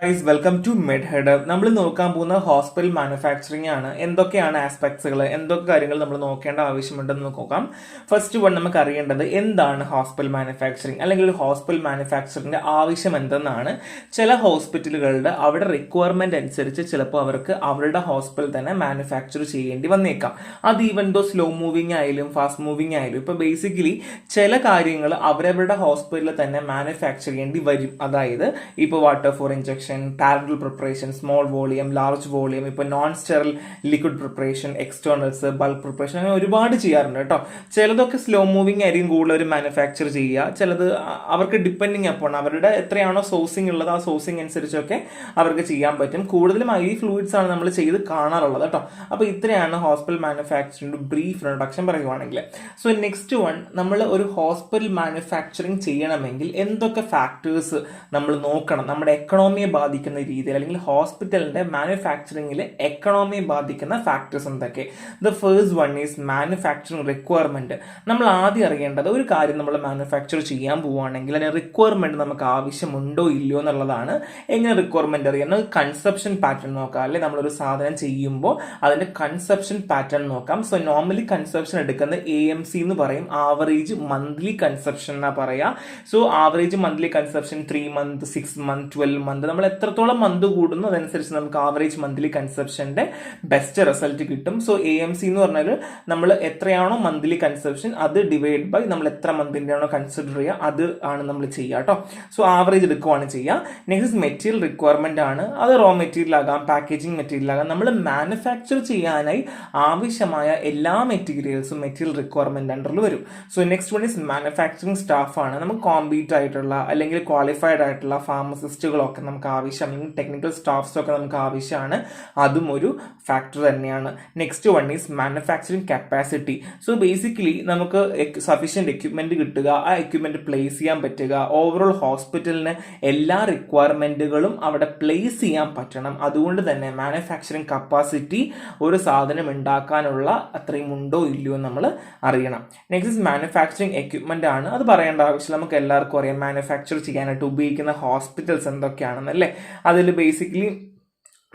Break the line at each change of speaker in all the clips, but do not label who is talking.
Welcome to മെഡ്ഹെഡ്. നമ്മൾ നോക്കാൻ പോകുന്ന ഹോസ്പിറ്റൽ മാനുഫാക്ചറിംഗ് ആണ്. എന്തൊക്കെയാണ് ആസ്പെക്ട്സുകൾ, എന്തൊക്കെ കാര്യങ്ങൾ നമ്മൾ നോക്കേണ്ട ആവശ്യമുണ്ടെന്ന് നോക്കാം. ഫസ്റ്റ് വൺ നമുക്ക് അറിയേണ്ടത് എന്താണ് ഹോസ്പിറ്റൽ മാനുഫാക്ചറിംഗ്, അല്ലെങ്കിൽ ഒരു ഹോസ്പിറ്റൽ മാനുഫാക്ചറിന്റെ ആവശ്യം എന്തെന്നാണ്. ചില ഹോസ്പിറ്റലുകളുടെ അവിടെ റിക്വയർമെന്റ് അനുസരിച്ച് ചിലപ്പോൾ അവർക്ക് അവരുടെ ഹോസ്പിറ്റൽ തന്നെ മാനുഫാക്ചർ ചെയ്യേണ്ടി വന്നേക്കാം. അത് ഈവൻ ദോ സ്ലോ മൂവിങ് ആയാലും ഫാസ്റ്റ് മൂവിങ് ആയാലും. ഇപ്പൊ ബേസിക്കലി ചില കാര്യങ്ങൾ അവരവരുടെ ഹോസ്പിറ്റലിൽ തന്നെ മാനുഫാക്ചർ ചെയ്യേണ്ടി വരും. അതായത് ഇപ്പോൾ water for injection, parallel preparation, small volume, large volume, ഇപ്പോൾ non sterile liquid preparation, externals, bulk preparation, അങ്ങനെ ഒരുപാട് ചെയ്യാറുണ്ട് കേട്ടോ. ചിലതൊക്കെ സ്ലോ മൂവിങ് ആയിരിക്കും കൂടുതൽ ഒരു മാനുഫാക്ചർ ചെയ്യുക. ചിലത് അവർക്ക് ഡിപ്പെൻഡിങ് അപ്പോൺ അവരുടെ എത്രയാണോ സോഴ്സിംഗ് ഉള്ളത് ആ സോഴ്സിംഗ് അനുസരിച്ചൊക്കെ അവർക്ക് ചെയ്യാൻ പറ്റും. കൂടുതലും ഐ ഫ്ലൂയിഡ്സ് ആണ് നമ്മൾ ചെയ്ത് കാണാറുള്ളത് കേട്ടോ. അപ്പോൾ ഇത്രയാണ് ഹോസ്പിറ്റൽ മാനുഫാക്ചറിംഗ് ബ്രീഫ് ഇൻട്രൊഡക്ഷൻ പറയുവാണെങ്കിൽ. സോ നെക്സ്റ്റ് വൺ, നമ്മൾ ഒരു ഹോസ്പിറ്റൽ മാനുഫാക്ചറിങ് ചെയ്യണമെങ്കിൽ എന്തൊക്കെ ഫാക്ടേഴ്സ് നമ്മൾ നോക്കണം, നമ്മുടെ എക്കണോമിയെ ബാധിക്കുന്ന രീതിയിൽ, അല്ലെങ്കിൽ ഹോസ്പിറ്റലിന്റെ മാനുഫാക്ചറിംഗിൽ എക്കണോമിയെ ബാധിക്കുന്ന ഫാക്ടേഴ്സ് എന്തൊക്കെ. The first one is manufacturing requirement. നമ്മൾ ആദ്യം അറിയേണ്ടത് ഒരു കാര്യം നമ്മൾ മാനുഫാക്ചർ ചെയ്യാൻ പോവുകയാണെങ്കിൽ അതിന് റിക്വയർമെന്റ് നമുക്ക് ആവശ്യമുണ്ടോ ഇല്ലയോ എന്നുള്ളതാണ്. എങ്ങനെ റിക്വയർമെന്റ് അറിയുന്നത്? കൺസെപ്ഷൻ പാറ്റേൺ നോക്കാം, അല്ലെ നമ്മളൊരു സാധനം ചെയ്യുമ്പോൾ അതിന്റെ കൺസെപ്ഷൻ പാറ്റേൺ നോക്കാം. സോ നോർമലി കൺസെപ്ഷൻ എടുക്കുന്നത് AMC എന്ന് പറയും, ആവറേജ് മന്ത്ലി കൺസെപ്ഷൻ എന്നാ പറയാ. So average monthly conception 3 month, 6 month, 12 month. നമ്മൾ എത്രത്തോളം മന്ത് കൂടുന്നു അതനുസരിച്ച് നമുക്ക് ആവറേജ് മന്ത്ലി കൺസെപ്ഷന്റെ ബെസ്റ്റ് റിസൾട്ട് കിട്ടും. സോ AMC എന്ന് പറഞ്ഞാൽ നമ്മൾ എത്രയാണോ മന്ത്ലി കൺസെപ്ഷൻ അത് ഡിവൈഡ് ബൈ നമ്മൾ എത്ര മന്തിന്റെ ആണോ കൺസിഡർ ചെയ്യുക അത് ആണ് നമ്മൾ ചെയ്യുക കേട്ടോ. സോ ആവറേജ് എടുക്കുവാണ് ചെയ്യുക. നെക്സ്റ്റ് മെറ്റീരിയൽ റിക്വയർമെന്റ് ആണ്. അത് റോ മെറ്റീരിയൽ ആകാം, പാക്കേജിംഗ് മെറ്റീരിയൽ ആകാം. നമ്മൾ മാനുഫാക്ചർ ചെയ്യാനായി ആവശ്യമായ എല്ലാ മെറ്റീരിയൽസും മെറ്റീരിയൽ റിക്വയർമെന്റ് അണ്ടറിൽ വരും. So next one is manufacturing staff ആണ്. നമുക്ക് കോമ്പീറ്റ് ആയിട്ടുള്ള അല്ലെങ്കിൽ ക്വാളിഫൈഡ് ആയിട്ടുള്ള ഫാർമസിസ്റ്റുകളൊക്കെ നമുക്ക് ആവശ്യം, അല്ലെങ്കിൽ ടെക്നിക്കൽ സ്റ്റാഫ്സ് ഒക്കെ നമുക്ക് ആവശ്യമാണ്. അതും ഒരു ഫാക്ടർ തന്നെയാണ്. Next one is manufacturing capacity. So basically നമുക്ക് സഫീഷ്യന്റ് എക്യുപ്മെന്റ് കിട്ടുക, ആ എക്യുപ്മെന്റ് പ്ലേസ് ചെയ്യാൻ പറ്റുക, ഓവറോൾ ഹോസ്പിറ്റലിന് എല്ലാ റിക്വയർമെന്റുകളും അവിടെ പ്ലേസ് ചെയ്യാൻ പറ്റണം. അതുകൊണ്ട് തന്നെ മാനുഫാക്ചറിംഗ് കപ്പാസിറ്റി ഒരു സാധനം ഉണ്ടാക്കാനുള്ള അത്രയും ഉണ്ടോ ഇല്ലയോ നമ്മൾ അറിയണം. നെക്സ്റ്റ് മാനുഫാക്ചറിംഗ് എക്യുപ്മെന്റ് ആണ്. അത് പറയേണ്ട ആവശ്യമില്ല, നമുക്ക് എല്ലാവർക്കും അറിയാം മാനുഫാക്ചർ ചെയ്യാനായിട്ട് ഉപയോഗിക്കുന്ന ഹോസ്പിറ്റൽസ് എന്തൊക്കെയാണെന്നല്ലേ. അതിൽ ബേസിക്കലി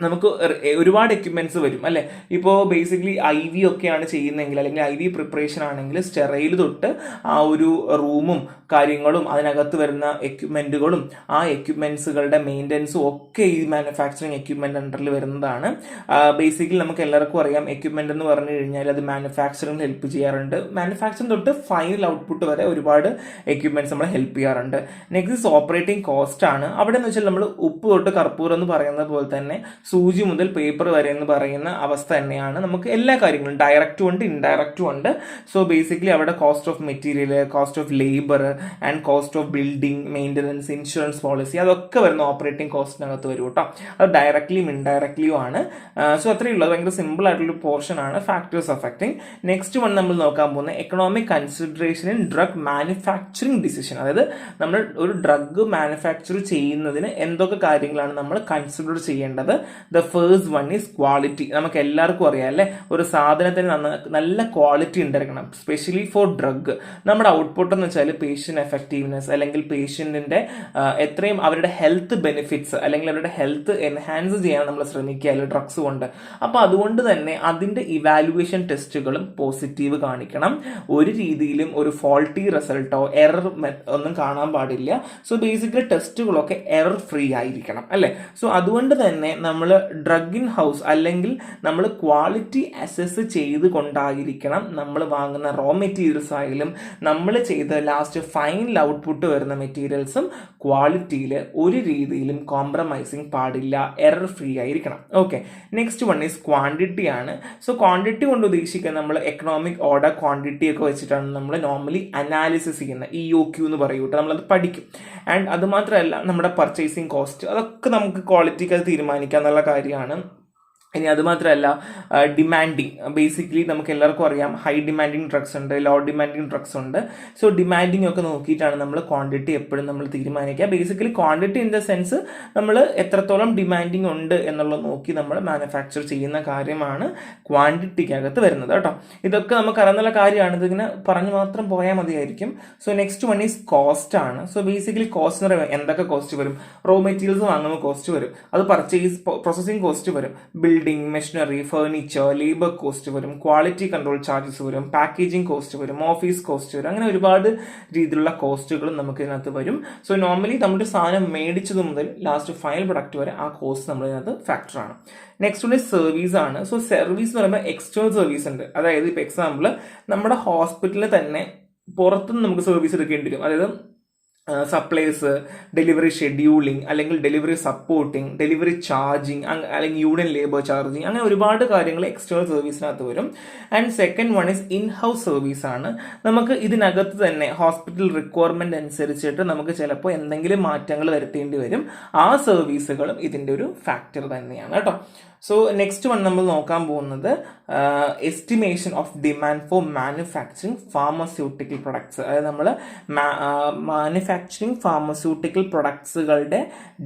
നമുക്ക് ഒരുപാട് എക്യുപ്മെന്റ്സ് വരും അല്ലെ. ഇപ്പോൾ ബേസിക്കലി IV ഒക്കെയാണ് ചെയ്യുന്നതെങ്കിൽ, അല്ലെങ്കിൽ IV പ്രിപ്പറേഷൻ ആണെങ്കിൽ സ്റ്റെറൈൽ തൊട്ട് ആ ഒരു റൂമും കാര്യങ്ങളും അതിനകത്ത് വരുന്ന എക്യുപ്മെന്റുകളും ആ എക്യുപ്മെന്റ്സുകളുടെ മെയിൻ്റെനൻസും ഒക്കെ ഈ മാനുഫാക്ചറിങ് എക്യുപ്മെന്റ് അണ്ടറിൽ വരുന്നതാണ്. ബേസിക്കലി നമുക്ക് എല്ലാവർക്കും അറിയാം എക്യുപ്മെന്റ് എന്ന് പറഞ്ഞു കഴിഞ്ഞാൽ അത് മാനുഫാക്ചറിംഗ് ഹെൽപ്പ് ചെയ്യാറുണ്ട്. മാനുഫാക്ചറിംഗ് തൊട്ട് ഫൈനൽ ഔട്ട്പുട്ട് വരെ ഒരുപാട് എക്യുപ്മെന്റ്സ് നമ്മളെ ഹെൽപ്പ് ചെയ്യാറുണ്ട്. നെക്സ്റ്റ് ഓപ്പറേറ്റിംഗ് കോസ്റ്റ് ആണ്. അവിടെ എന്ന് വെച്ചാൽ നമ്മൾ ഉപ്പ് തൊട്ട് കർപ്പൂരം എന്ന് പറയുന്നത് പോലെ തന്നെ സൂചി മുതൽ പേപ്പർ വരെ എന്ന് പറയുന്ന അവസ്ഥ തന്നെയാണ്. നമുക്ക് എല്ലാ കാര്യങ്ങളും ഡയറക്റ്റും ഉണ്ട് ഇൻഡയറക്റ്റും ഉണ്ട്. സോ ബേസിക്കലി അവിടെ cost of material, cost of labour and cost of building, maintenance, insurance policy, അതൊക്കെ വരുന്ന ഓപ്പറേറ്റിംഗ് കോസ്റ്റിനകത്ത് വരും കേട്ടോ. അത് ഡയറക്ട്ലിയും ഇൻഡയറക്ട്ലിയും ആണ്. സോ അത്രയേ ഉള്ളൂ. ഭയങ്കര സിമ്പിൾ ആയിട്ടുള്ള പോർഷൻ ആണ് ഫാക്ടേഴ്സ് അഫക്റ്റിംഗ്. നെക്സ്റ്റ് വൺ നമ്മൾ നോക്കാൻ പോകുന്ന economic consideration in drug manufacturing decision. അതായത് നമ്മൾ ഒരു ഡ്രഗ് മാനുഫാക്ചർ ചെയ്യുന്നതിന് എന്തൊക്കെ കാര്യങ്ങളാണ് നമ്മൾ കൺസിഡർ ചെയ്യേണ്ടത്. The first one is quality. നമുക്ക് എല്ലാവർക്കും അറിയാം അല്ലെ, ഒരു സാധനത്തിന് നല്ല ക്വാളിറ്റി ഉണ്ടായിരിക്കണം, സ്പെഷ്യലി ഫോർ ഡ്രഗ്. നമ്മുടെ ഔട്ട്പുട്ട് എന്ന് വെച്ചാൽ പേഷ്യന്റ് എഫക്റ്റീവ്നെസ്, അല്ലെങ്കിൽ പേഷ്യന്റിന്റെ എത്രയും അവരുടെ ഹെൽത്ത് ബെനിഫിറ്റ്സ്, അല്ലെങ്കിൽ അവരുടെ ഹെൽത്ത് എൻഹാൻസ് ചെയ്യാൻ നമ്മൾ ശ്രമിക്കുക ഡ്രഗ്സ് കൊണ്ട്. അപ്പൊ അതുകൊണ്ട് തന്നെ അതിന്റെ ഇവാലുവേഷൻ ടെസ്റ്റുകളും പോസിറ്റീവ് കാണിക്കണം. ഒരു രീതിയിലും ഒരു ഫോൾട്ടി റിസൾട്ടോ എറർ ഒന്നും കാണാൻ പാടില്ല. സോ ബേസിക്കലി ടെസ്റ്റുകളൊക്കെ എറർ ഫ്രീ ആയിരിക്കണം അല്ലെ. സോ അതുകൊണ്ട് തന്നെ നമ്മൾ ഡ്രഗ് ഇൻ ഹൗസ്, അല്ലെങ്കിൽ നമ്മൾ ക്വാളിറ്റി അസസ് ചെയ്ത് കൊണ്ടായിരിക്കണം നമ്മൾ വാങ്ങുന്ന റോ മെറ്റീരിയൽസ് ആയാലും നമ്മൾ ചെയ്ത ലാസ്റ്റ് ഫൈനൽ ഔട്ട്പുട്ട് വരുന്ന മെറ്റീരിയൽസും ക്വാളിറ്റിയിൽ ഒരു രീതിയിലും കോംപ്രമൈസിങ് പാടില്ല, എറർ ഫ്രീ ആയിരിക്കണം. Okay, next one is quantity ആണ്. സോ ക്വാണ്ടിറ്റി കൊണ്ട് ഉദ്ദേശിക്കുക നമ്മൾ എക്കണോമിക് ഓർഡർ ക്വാണ്ടിറ്റി ഒക്കെ വെച്ചിട്ടാണ് നമ്മൾ നോർമലി അനാലിസിസ് ചെയ്യുന്നത്. EOQ എന്ന് പറയൂട്ടോ, നമ്മളത് പഠിക്കും. ആൻഡ് അത് മാത്രമല്ല നമ്മുടെ പർച്ചേസിങ് കോസ്റ്റ്, അതൊക്കെ നമുക്ക് ക്വാളിറ്റിക്ക് അത് തീരുമാനിക്കാം എന്നുള്ള കാര്യമാണ്. ഇനി അതുമാത്രമല്ല ഡിമാൻഡിങ്, ബേസിക്കലി നമുക്ക് എല്ലാവർക്കും അറിയാം ഹൈ ഡിമാൻഡിങ് ഡ്രഗ്സ് ഉണ്ട്, ലോ ഡിമാൻഡിങ് ഡ്രഗ്സ് ഉണ്ട്. സോ ഡിമാൻഡിങ് ഒക്കെ നോക്കിയിട്ടാണ് നമ്മൾ ക്വാണ്ടിറ്റി എപ്പോഴും നമ്മൾ തീരുമാനിക്കുക. Basically quantity in the sense നമ്മൾ എത്രത്തോളം ഡിമാൻഡിങ് ഉണ്ട് എന്നുള്ളത് നോക്കി നമ്മൾ മാനുഫാക്ചർ ചെയ്യുന്ന കാര്യമാണ് ക്വാണ്ടിറ്റിക്കകത്ത് വരുന്നത് കേട്ടോ. ഇതൊക്കെ നമുക്ക് അറിയുന്ന കാര്യമാണ്, ഇതിങ്ങനെ പറഞ്ഞു മാത്രം പോയാൽ മതിയായിരിക്കും. So next one is cost ആണ്. സോ ബേസിക്കലി കോസ്റ്റ് എന്ന് പറയുമ്പോൾ എന്തൊക്കെ കോസ്റ്റ് വരും? റോ മെറ്റീരിയൽസ് വാങ്ങുമ്പോൾ കോസ്റ്റ് വരും, അത് പർച്ചേസ് പ്രോസസ്സിംഗ് കോസ്റ്റ് വരും, building, machinery, furniture, labour cost വരും, ക്വാളിറ്റി കൺട്രോൾ ചാർജസ് വരും, പാക്കേജിംഗ് കോസ്റ്റ് വരും, ഓഫീസ് കോസ്റ്റ് വരും. അങ്ങനെ ഒരുപാട് രീതിയിലുള്ള കോസ്റ്റുകളും നമുക്ക് ഇതിനകത്ത് വരും. സോ നോർമലി നമ്മുടെ സാധനം മേടിച്ചത് മുതൽ ലാസ്റ്റ് ഫൈനൽ പ്രൊഡക്റ്റ് വരെ ആ കോസ്റ്റ് നമ്മൾ ഇതിനകത്ത് ഫാക്ടറാണ്. നെക്സ്റ്റ് ഉണ്ട് സർവീസ് ആണ്. സോ സർവീസ് എന്ന് പറയുമ്പോൾ എക്സ്റ്റേണൽ സർവീസ് ഉണ്ട്. അതായത് ഇപ്പോൾ എക്സാമ്പിൾ നമ്മുടെ ഹോസ്പിറ്റലിൽ തന്നെ പുറത്തുനിന്ന് നമുക്ക് സർവീസ് എടുക്കേണ്ടി വരും. അതായത് സപ്ലൈസ്, ഡെലിവറി ഷെഡ്യൂളിംഗ്, അല്ലെങ്കിൽ ഡെലിവറി സപ്പോർട്ടിങ്, ഡെലിവറി ചാർജിങ്, അല്ലെങ്കിൽ യൂണിയൻ ലേബർ ചാർജിങ്, അങ്ങനെ ഒരുപാട് കാര്യങ്ങൾ എക്സ്റ്റേണൽ സർവീസിനകത്ത് വരും. And second one is in house service ആണ്. നമുക്ക് ഇതിനകത്ത് തന്നെ ഹോസ്പിറ്റൽ റിക്വയർമെന്റ് അനുസരിച്ചിട്ട് നമുക്ക് ചിലപ്പോൾ എന്തെങ്കിലും മാറ്റങ്ങൾ വരുത്തേണ്ടി വരും. ആ സർവീസുകളും ഇതിൻ്റെ ഒരു ഫാക്ടർ തന്നെയാണ് കേട്ടോ. സോ നെക്സ്റ്റ് വൺ നമ്മൾ നോക്കാൻ പോകുന്നത് estimation of demand for manufacturing pharmaceutical products. അതായത് നമ്മൾ മാനുഫാക്ചറിങ് ഫാർമസ്യൂട്ടിക്കൽ പ്രൊഡക്ട്സുകളുടെ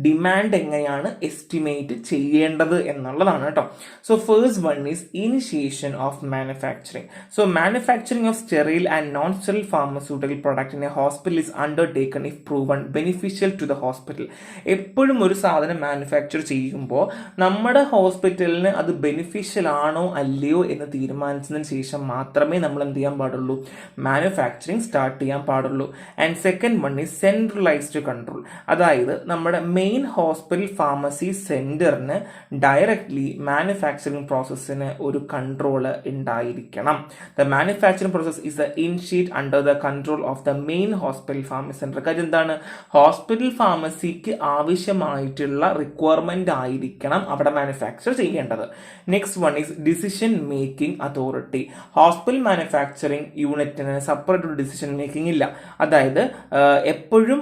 ഡിമാൻഡ് എങ്ങനെയാണ് എസ്റ്റിമേറ്റ് ചെയ്യേണ്ടത് എന്നുള്ളതാണ് കേട്ടോ. So first one is initiation of manufacturing. So manufacturing of sterile and non sterile pharmaceutical product in a hospital is undertaken if proven beneficial to the hospital. എപ്പോഴും ഒരു സാധനം manufacture ചെയ്യുമ്പോൾ നമ്മുടെ ഹോസ്പിറ്റലിന് അത് ബെനിഫിഷ്യൽ ആണോ അല്ലയോ എന്ന് തീരുമാനിച്ചതിന് ശേഷം മാത്രമേ നമ്മൾ എന്ത് ചെയ്യാൻ പാടുള്ളൂ? മാനുഫാക്ചറിങ് സ്റ്റാർട്ട് ചെയ്യാൻ പാടുള്ളൂ. And second one is centralised control. അതായത് നമ്മുടെ മെയിൻ ഹോസ്പിറ്റൽ ഫാർമസി സെന്ററിന് ഡയറക്ട്ലി മാനുഫാക്ചറിങ് പ്രോസസ്സിന് ഒരു കൺട്രോൾ ഉണ്ടായിരിക്കണം. The manufacturing process is the initiate under the control of the main hospital pharmacy centre. കാര്യം എന്താണ്? ഹോസ്പിറ്റൽ ഫാർമസിക്ക് ആവശ്യമായിട്ടുള്ള റിക്വയർമെന്റ് ആയിരിക്കണം അവിടെ മാനുഫാക്ചർ ചെയ്യേണ്ടത്. Next one is decision making authority. Hospital manufacturing യൂണിറ്റിന് സെപ്പറേറ്റ് ഒരു ഡിസിഷൻ മേക്കിംഗ് ഇല്ല. അതായത് എപ്പോഴും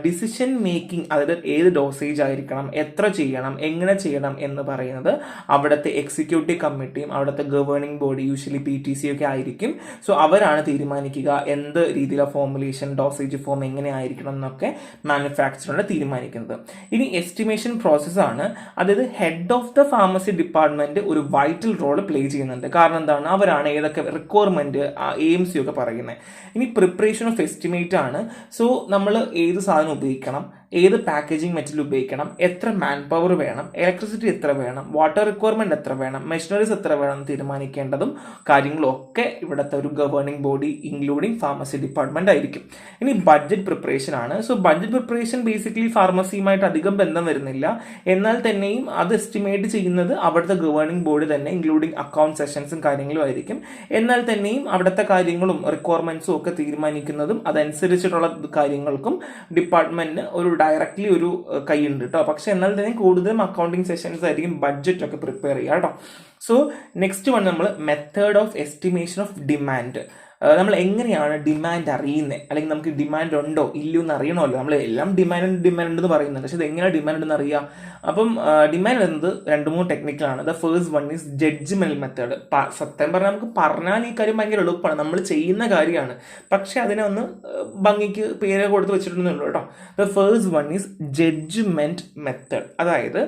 ഡിസിഷൻ മേക്കിംഗ്, അതായത് ഏത് ഡോസേജ് ആയിരിക്കണം, എത്ര ചെയ്യണം, എങ്ങനെ ചെയ്യണം എന്ന് പറയുന്നത് അവിടുത്തെ എക്സിക്യൂട്ടീവ് കമ്മിറ്റിയും അവിടുത്തെ ഗവേണിംഗ് ബോഡി, യൂഷ്വലി PTC ഒക്കെ ആയിരിക്കും. സോ അവരാണ് തീരുമാനിക്കുക എന്ത് രീതിയിലുള്ള ഫോർമുലേഷൻ, ഡോസേജ് ഫോം എങ്ങനെ ആയിരിക്കണം എന്നൊക്കെ മാനുഫാക്ചറാണ് തീരുമാനിക്കുന്നത്. ഇനി എസ്റ്റിമേഷൻ പ്രോസസ്സാണ്. അതായത് head of the pharmacy department ഒരു വൈറ്റൽ റോൾ പ്ലേ ചെയ്യുന്നുണ്ട്. കാരണം എന്താണ്? അവരാണ് ഏതൊക്കെ റിക്വയർമെന്റ്, AMC ഒക്കെ പറയുന്നത്. ഇനി പ്രിപ്പറേഷൻ ഓഫ് എസ്റ്റിമേറ്റ് ആണ്. സോ നമ്മൾ ഏത് സാധനം ഉപയോഗിക്കണം, ഏത് പാക്കേജിംഗ് മെറ്റീരിയൽ ഉപയോഗിക്കണം, എത്ര മാൻ പവർ വേണം, ഇലക്ട്രിസിറ്റി എത്ര വേണം, വാട്ടർ റിക്വയർമെന്റ് എത്ര വേണം, മെഷീനറീസ് എത്ര വേണം തീരുമാനിക്കേണ്ടതും കാര്യങ്ങളും ഒക്കെ ഇവിടുത്തെ ഒരു governing body including pharmacy department ആയിരിക്കും. ഇനി ബഡ്ജറ്റ് പ്രിപ്പറേഷൻ ആണ്. സോ ബഡ്ജറ്റ് പ്രിപ്പറേഷൻ ബേസിക്കലി ഫാർമസിയുമായിട്ട് അധികം ബന്ധം വരുന്നില്ല. എന്നാൽ തന്നെയും അത് എസ്റ്റിമേറ്റ് ചെയ്യുന്നത് അവിടുത്തെ ഗവേണിംഗ് ബോഡി തന്നെ ഇൻക്ലൂഡിംഗ് അക്കൗണ്ട് സെഷൻസും കാര്യങ്ങളും ആയിരിക്കും. എന്നാൽ തന്നെയും അവിടുത്തെ കാര്യങ്ങളും റിക്വയർമെന്റ്സും ഒക്കെ തീരുമാനിക്കുന്നതും അതനുസരിച്ചിട്ടുള്ള കാര്യങ്ങൾക്കും ഡിപ്പാർട്ട്മെന്റിന് ഒരു ഡയറക്ട്ലി ഒരു കൈയുണ്ട് കേട്ടോ. പക്ഷെ എന്നാൽ തന്നെ കൂടുതലും അക്കൗണ്ടിങ് സെഷൻസ് ആയിരിക്കും ബഡ്ജറ്റ് ഒക്കെ പ്രിപ്പയർ ചെയ്യുക കേട്ടോ. സോ നെക്സ്റ്റ് വൺ നമ്മൾ method of estimation of demand. നമ്മൾ എങ്ങനെയാണ് ഡിമാൻഡ് അറിയുന്നത്, അല്ലെങ്കിൽ നമുക്ക് ഡിമാൻഡ് ഉണ്ടോ ഇല്ലയോ എന്ന് അറിയണമല്ലോ. നമ്മൾ എല്ലാം ഡിമാൻഡ് എന്ന് പറയുന്നുണ്ട്, പക്ഷെ ഇത് എങ്ങനെയാണ് ഡിമാൻഡ് എന്ന് അറിയാം? അപ്പം ഡിമാൻഡ് എന്നത് 2-3 ടെക്നിക്കലാണ്. The first one is judgement method. സത്യം പറഞ്ഞാൽ നമുക്ക് പറഞ്ഞാൽ ഈ കാര്യം ഭയങ്കര എളുപ്പമാണ്, നമ്മൾ ചെയ്യുന്ന കാര്യമാണ്, പക്ഷെ അതിനെ ഒന്ന് ഭംഗിക്ക് പേര് കൊടുത്ത് വെച്ചിട്ടുണ്ടെന്നുള്ളൂ കേട്ടോ. The first one is judgement method. അതായത്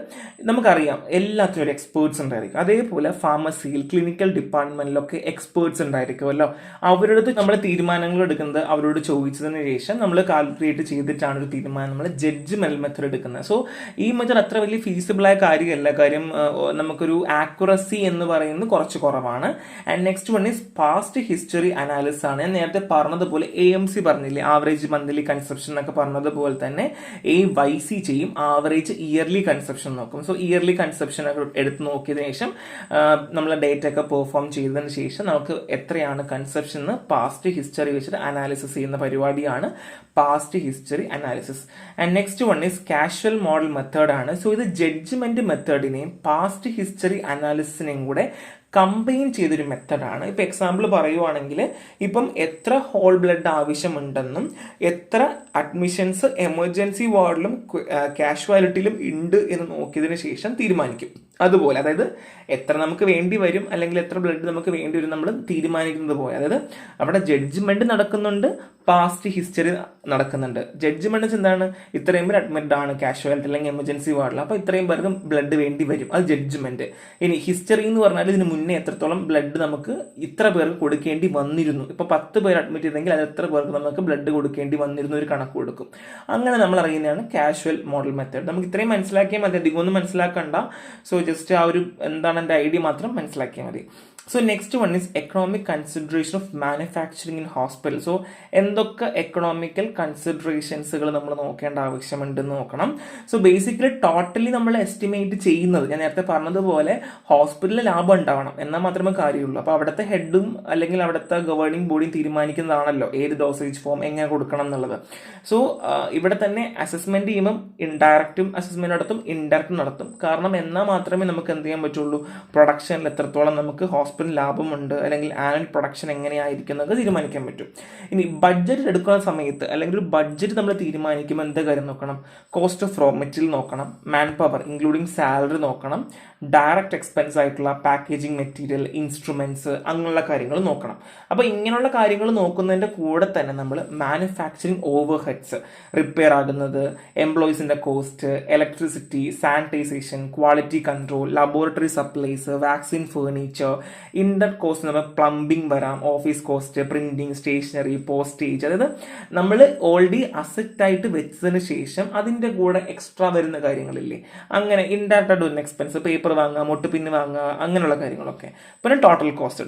നമുക്കറിയാം എല്ലാത്തിനും ഒരു എക്സ്പേർട്സ് ഉണ്ടായിരിക്കും. അതേപോലെ ഫാർമസിയിൽ, ക്ലിനിക്കൽ ഡിപ്പാർട്ട്മെന്റിലൊക്കെ എക്സ്പേർട്സ് ഉണ്ടായിരിക്കുമല്ലോ. അവരുടെ അടുത്ത് നമ്മൾ തീരുമാനങ്ങൾ എടുക്കുന്നത് അവരോട് ചോദിച്ചതിന് ശേഷം നമ്മൾ കാൽക്കുലേറ്റ് ചെയ്തിട്ടാണ് ഒരു തീരുമാനം നമ്മൾ ജഡ്ജ്മെന്റ് മെത്തേഡ് എടുക്കുന്നത്. സോ ഈ മെത്തേഡ് അത്ര വലിയ ഫീസിബിളായ കാര്യമല്ല. കാര്യം നമുക്കൊരു ആക്യുറസി എന്ന് പറയുന്നത് കുറച്ച് കുറവാണ്. And next one is past history analysis ആണ്. ഞാൻ നേരത്തെ പറഞ്ഞതുപോലെ AMC പറഞ്ഞില്ലേ, ആവറേജ് മന്ത്ലി കൺസപ്ഷൻ എന്നൊക്കെ പറഞ്ഞതുപോലെ തന്നെ AYC ചെയ്യും, ആവറേജ് ഇയർലി കൺസപ്ഷൻ നോക്കും. സോ ഇയർലി കൺസപ്ഷൻ ഒക്കെ എടുത്ത് നോക്കിയതിനു ശേഷം നമ്മൾ ഡേറ്റ ഒക്കെ പെർഫോം ചെയ്തതിന് ശേഷം നമുക്ക് എത്രയാണ് കൺസപ്ഷൻ പാസ്റ്റ് ഹിസ്റ്ററി വെച്ചിട്ട് അനാലിസിസ് ചെയ്യുന്ന പരിപാടിയാണ് past history analysis. And next one is casual model method ആണ്. സോ ഇത് ജഡ്ജ്മെന്റ് മെത്തേഡിനെയും പാസ്റ്റ് ഹിസ്റ്ററി അനാലിസിസിനെയും കൂടെ കമ്പൈൻ ചെയ്തൊരു മെത്തഡാണ്. ഇപ്പം എക്സാമ്പിൾ പറയുവാണെങ്കിൽ ഇപ്പം എത്ര ഹോൾ ബ്ലഡ് ആവശ്യമുണ്ടെന്നും എത്ര അഡ്മിഷൻസ് എമർജൻസി വാർഡിലും കാഷ്വാലിറ്റിയിലും ഉണ്ട് എന്ന് നോക്കിയതിന് ശേഷം തീരുമാനിക്കും. അതുപോലെ, അതായത് എത്ര നമുക്ക് വേണ്ടി വരും അല്ലെങ്കിൽ എത്ര ബ്ലഡ് നമുക്ക് വേണ്ടി വരും നമ്മൾ തീരുമാനിക്കുന്നത് പോലെ. അതായത് അവിടെ ജഡ്ജ്മെന്റ് നടക്കുന്നുണ്ട്, പാസ്റ്റ് ഹിസ്റ്ററി നടക്കുന്നുണ്ട്. ജഡ്ജ്മെന്റ് എന്താണ്, ഇത്രയും പേര് അഡ്മിറ്റ് ആണ് കാഷ്വാലിറ്റി അല്ലെങ്കിൽ എമർജൻസി വാർഡിൽ, അപ്പോൾ ഇത്രയും പേർക്ക് ബ്ലഡ് വേണ്ടി വരും, അത് ജഡ്ജ്മെന്റ്. ഇനി ഹിസ്റ്ററി എന്ന് പറഞ്ഞാൽ ഇതിന് മുന്നേ എത്രത്തോളം ബ്ലഡ് നമുക്ക് ഇത്ര പേർക്ക് കൊടുക്കേണ്ടി വന്നിരുന്നു. ഇപ്പൊ 10 പേര് അഡ്മിറ്റ് ചെയ്തെങ്കിൽ അത് എത്ര പേർക്ക് നമുക്ക് ബ്ലഡ് കൊടുക്കേണ്ടി വന്നിരുന്നു ഒരു കണക്ക് കൊടുക്കും. അങ്ങനെ നമ്മൾ അറിയുന്നതാണ് കാഷ്വൽ മോഡൽ മെത്തേഡ്. നമുക്ക് ഇത്രയും മനസ്സിലാക്കിയാൽ മതി, അധികം ഒന്നും മനസ്സിലാക്കണ്ട. സോ ജസ്റ്റ് ആ ഒരു എന്താണ് എൻ്റെ ഐഡിയ മാത്രം മനസ്സിലാക്കിയാൽ മതി. So next one is economic consideration of manufacturing in hospital. So എന്തൊക്കെ എക്കണോമിക്കൽ കൺസിഡറേഷൻസുകൾ നമ്മൾ നോക്കേണ്ട ആവശ്യമുണ്ടെന്ന് നോക്കണം. സോ ബേസിക്കലി ടോട്ടലി നമ്മൾ എസ്റ്റിമേറ്റ് ചെയ്യുന്നത്, ഞാൻ നേരത്തെ പറഞ്ഞതുപോലെ ഹോസ്പിറ്റലിൽ ലാഭം ഉണ്ടാവണം എന്നാൽ മാത്രമേ കാര്യമുള്ളൂ. അപ്പോൾ അവിടുത്തെ ഹെഡും അല്ലെങ്കിൽ അവിടുത്തെ ഗവേണിംഗ് ബോഡിയും തീരുമാനിക്കുന്നതാണല്ലോ ഏത് ഡോസേജ് ഫോം എങ്ങനെ കൊടുക്കണം എന്നുള്ളത്. സോ ഇവിടെ തന്നെ അസസ്മെന്റ് ചെയ്യുമ്പം ഇൻഡയറക്റ്റും അസസ്മെന്റ് നടത്തും, ഇൻഡയറക്റ്റും നടത്തും. കാരണം എന്നാൽ മാത്രമേ നമുക്ക് എന്ത് ചെയ്യാൻ പറ്റുള്ളൂ, പ്രൊഡക്ഷനിൽ എത്രത്തോളം നമുക്ക് ഹോസ്പിറ്റൽ ലാഭമുണ്ട് അല്ലെങ്കിൽ ആനുവൽ പ്രൊഡക്ഷൻ എങ്ങനെയായിരിക്കും എന്നൊക്കെ തീരുമാനിക്കാൻ പറ്റും. ഇനി ബഡ്ജറ്റ് എടുക്കുന്ന സമയത്ത് അല്ലെങ്കിൽ ഒരു ബഡ്ജറ്റ് നമ്മൾ തീരുമാനിക്കുമ്പോൾ എന്താ കാര്യം നോക്കണം, കോസ്റ്റ് ഓഫ് റോ മെറ്റീരിയൽ നോക്കണം, മാൻ പവർ ഇൻക്ലൂഡിങ് സാലറി നോക്കണം, ഡയറക്റ്റ് എക്സ്പെൻസ് ആയിട്ടുള്ള പാക്കേജിങ് മെറ്റീരിയൽ, ഇൻസ്ട്രുമെന്റ്സ്, അങ്ങനെയുള്ള കാര്യങ്ങൾ നോക്കണം. അപ്പോൾ ഇങ്ങനെയുള്ള കാര്യങ്ങൾ നോക്കുന്നതിൻ്റെ കൂടെ തന്നെ നമ്മൾ മാനുഫാക്ചറിങ് ഓവർ ഹെഡ്സ്, റിപ്പയർ ആകുന്നത്, എംപ്ലോയീസിന്റെ cost, electricity, sanitisation, quality control, laboratory supplies, vaccine, furniture, inter cost, നമ്മൾ പ്ലംബിംഗ് വരാം, office cost, printing, stationery, postage. അതായത് നമ്മൾ ഓൾറെഡി അസറ്റ് ആയിട്ട് വെച്ചതിന് ശേഷം അതിന്റെ കൂടെ എക്സ്ട്രാ വരുന്ന കാര്യങ്ങളില്ലേ, അങ്ങനെ ഇൻഡയറക്റ്റ് വരുന്ന എക്സ്പെൻസ്, പേപ്പർ വാങ്ങുക, മൊട്ടുപിന്ന് വാങ്ങുക, അങ്ങനെയുള്ള കാര്യങ്ങളൊക്കെ. പിന്നെ ടോട്ടൽ കോസ്റ്റ്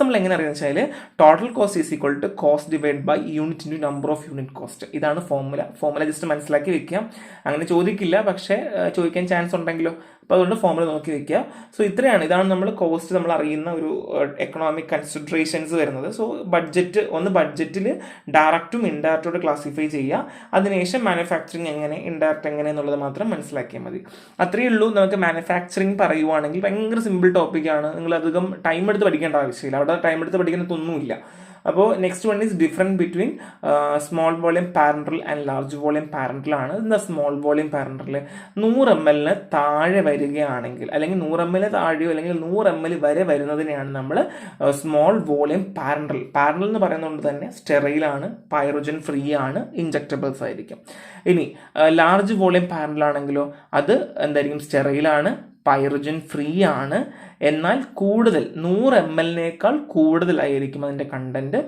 നമ്മൾ എങ്ങനെ അറിയാന്ന് വെച്ചാൽ total cost is equal to cost divide by unit into number of unit cost. ഇതാണ് ഫോർമുല ജസ്റ്റ് മനസ്സിലാക്കി വെക്കാം. അങ്ങനെ ചോദിക്കില്ല, പക്ഷേ ചോദിക്കാൻ ചാൻസ് ഉണ്ടെങ്കിലോ, അപ്പോൾ അതുകൊണ്ട് ഫോർമുല നോക്കി വെക്കുക. സോ ഇതാണ് നമ്മൾ കോസ്റ്റ് നമ്മൾ അറിയുന്ന ഒരു എക്കണോമിക് കൺസിഡറേഷൻസ് വരുന്നത്. സോ ബഡ്ജറ്റിൽ ഡയറക്റ്റും ഇൻഡയറക്റ്റോട് ക്ലാസിഫൈ ചെയ്യുക, അതിനുശേഷം മാനുഫാക്ചറിങ് എങ്ങനെ, ഇൻഡയറക്റ്റ് എങ്ങനെ എന്നുള്ളത് മാത്രം മനസ്സിലാക്കിയാൽ മതി. അത്രയേ ഉള്ളൂ. നമുക്ക് മാനുഫാക്ചറിങ് പറയുവാണെങ്കിൽ ഭയങ്കര സിമ്പിൾ ടോപ്പിക്കാണ്, നിങ്ങൾ അധികം ടൈം എടുത്ത് പഠിക്കേണ്ട ആവശ്യമില്ല, അവിടെ ടൈം എടുത്ത് പഠിക്കുന്നതൊന്നുമില്ല. അപ്പോൾ next one is difference between small volume parental and large volume parental ആണ്. എന്താ സ്മോൾ വോളിയം പാരന്റൽ? 100 ml താഴെ വരികയാണെങ്കിൽ, അല്ലെങ്കിൽ 100 ml താഴെയോ അല്ലെങ്കിൽ 100 ml വരെ വരുന്നതിനെയാണ് നമ്മൾ സ്മോൾ വോളിയം പാരന്റൽ എന്ന് പറയുന്നത് തന്നെ സ്റ്റെറൈലാണ്, പൈറോജൻ ഫ്രീ ആണ്, ഇൻജക്റ്റബിൾസ് ആയിരിക്കും. ഇനി ലാർജ് വോളിയം പാരന്റൽ ആണെങ്കിലോ അത് എന്തായിരിക്കും, സ്റ്റെറൈലാണ്, പൈറോജൻ ഫ്രീ ആണ്, എന്നാൽ കൂടുതൽ 100 ml കൂടുതലായിരിക്കും അതിൻ്റെ കണ്ടന്റ്.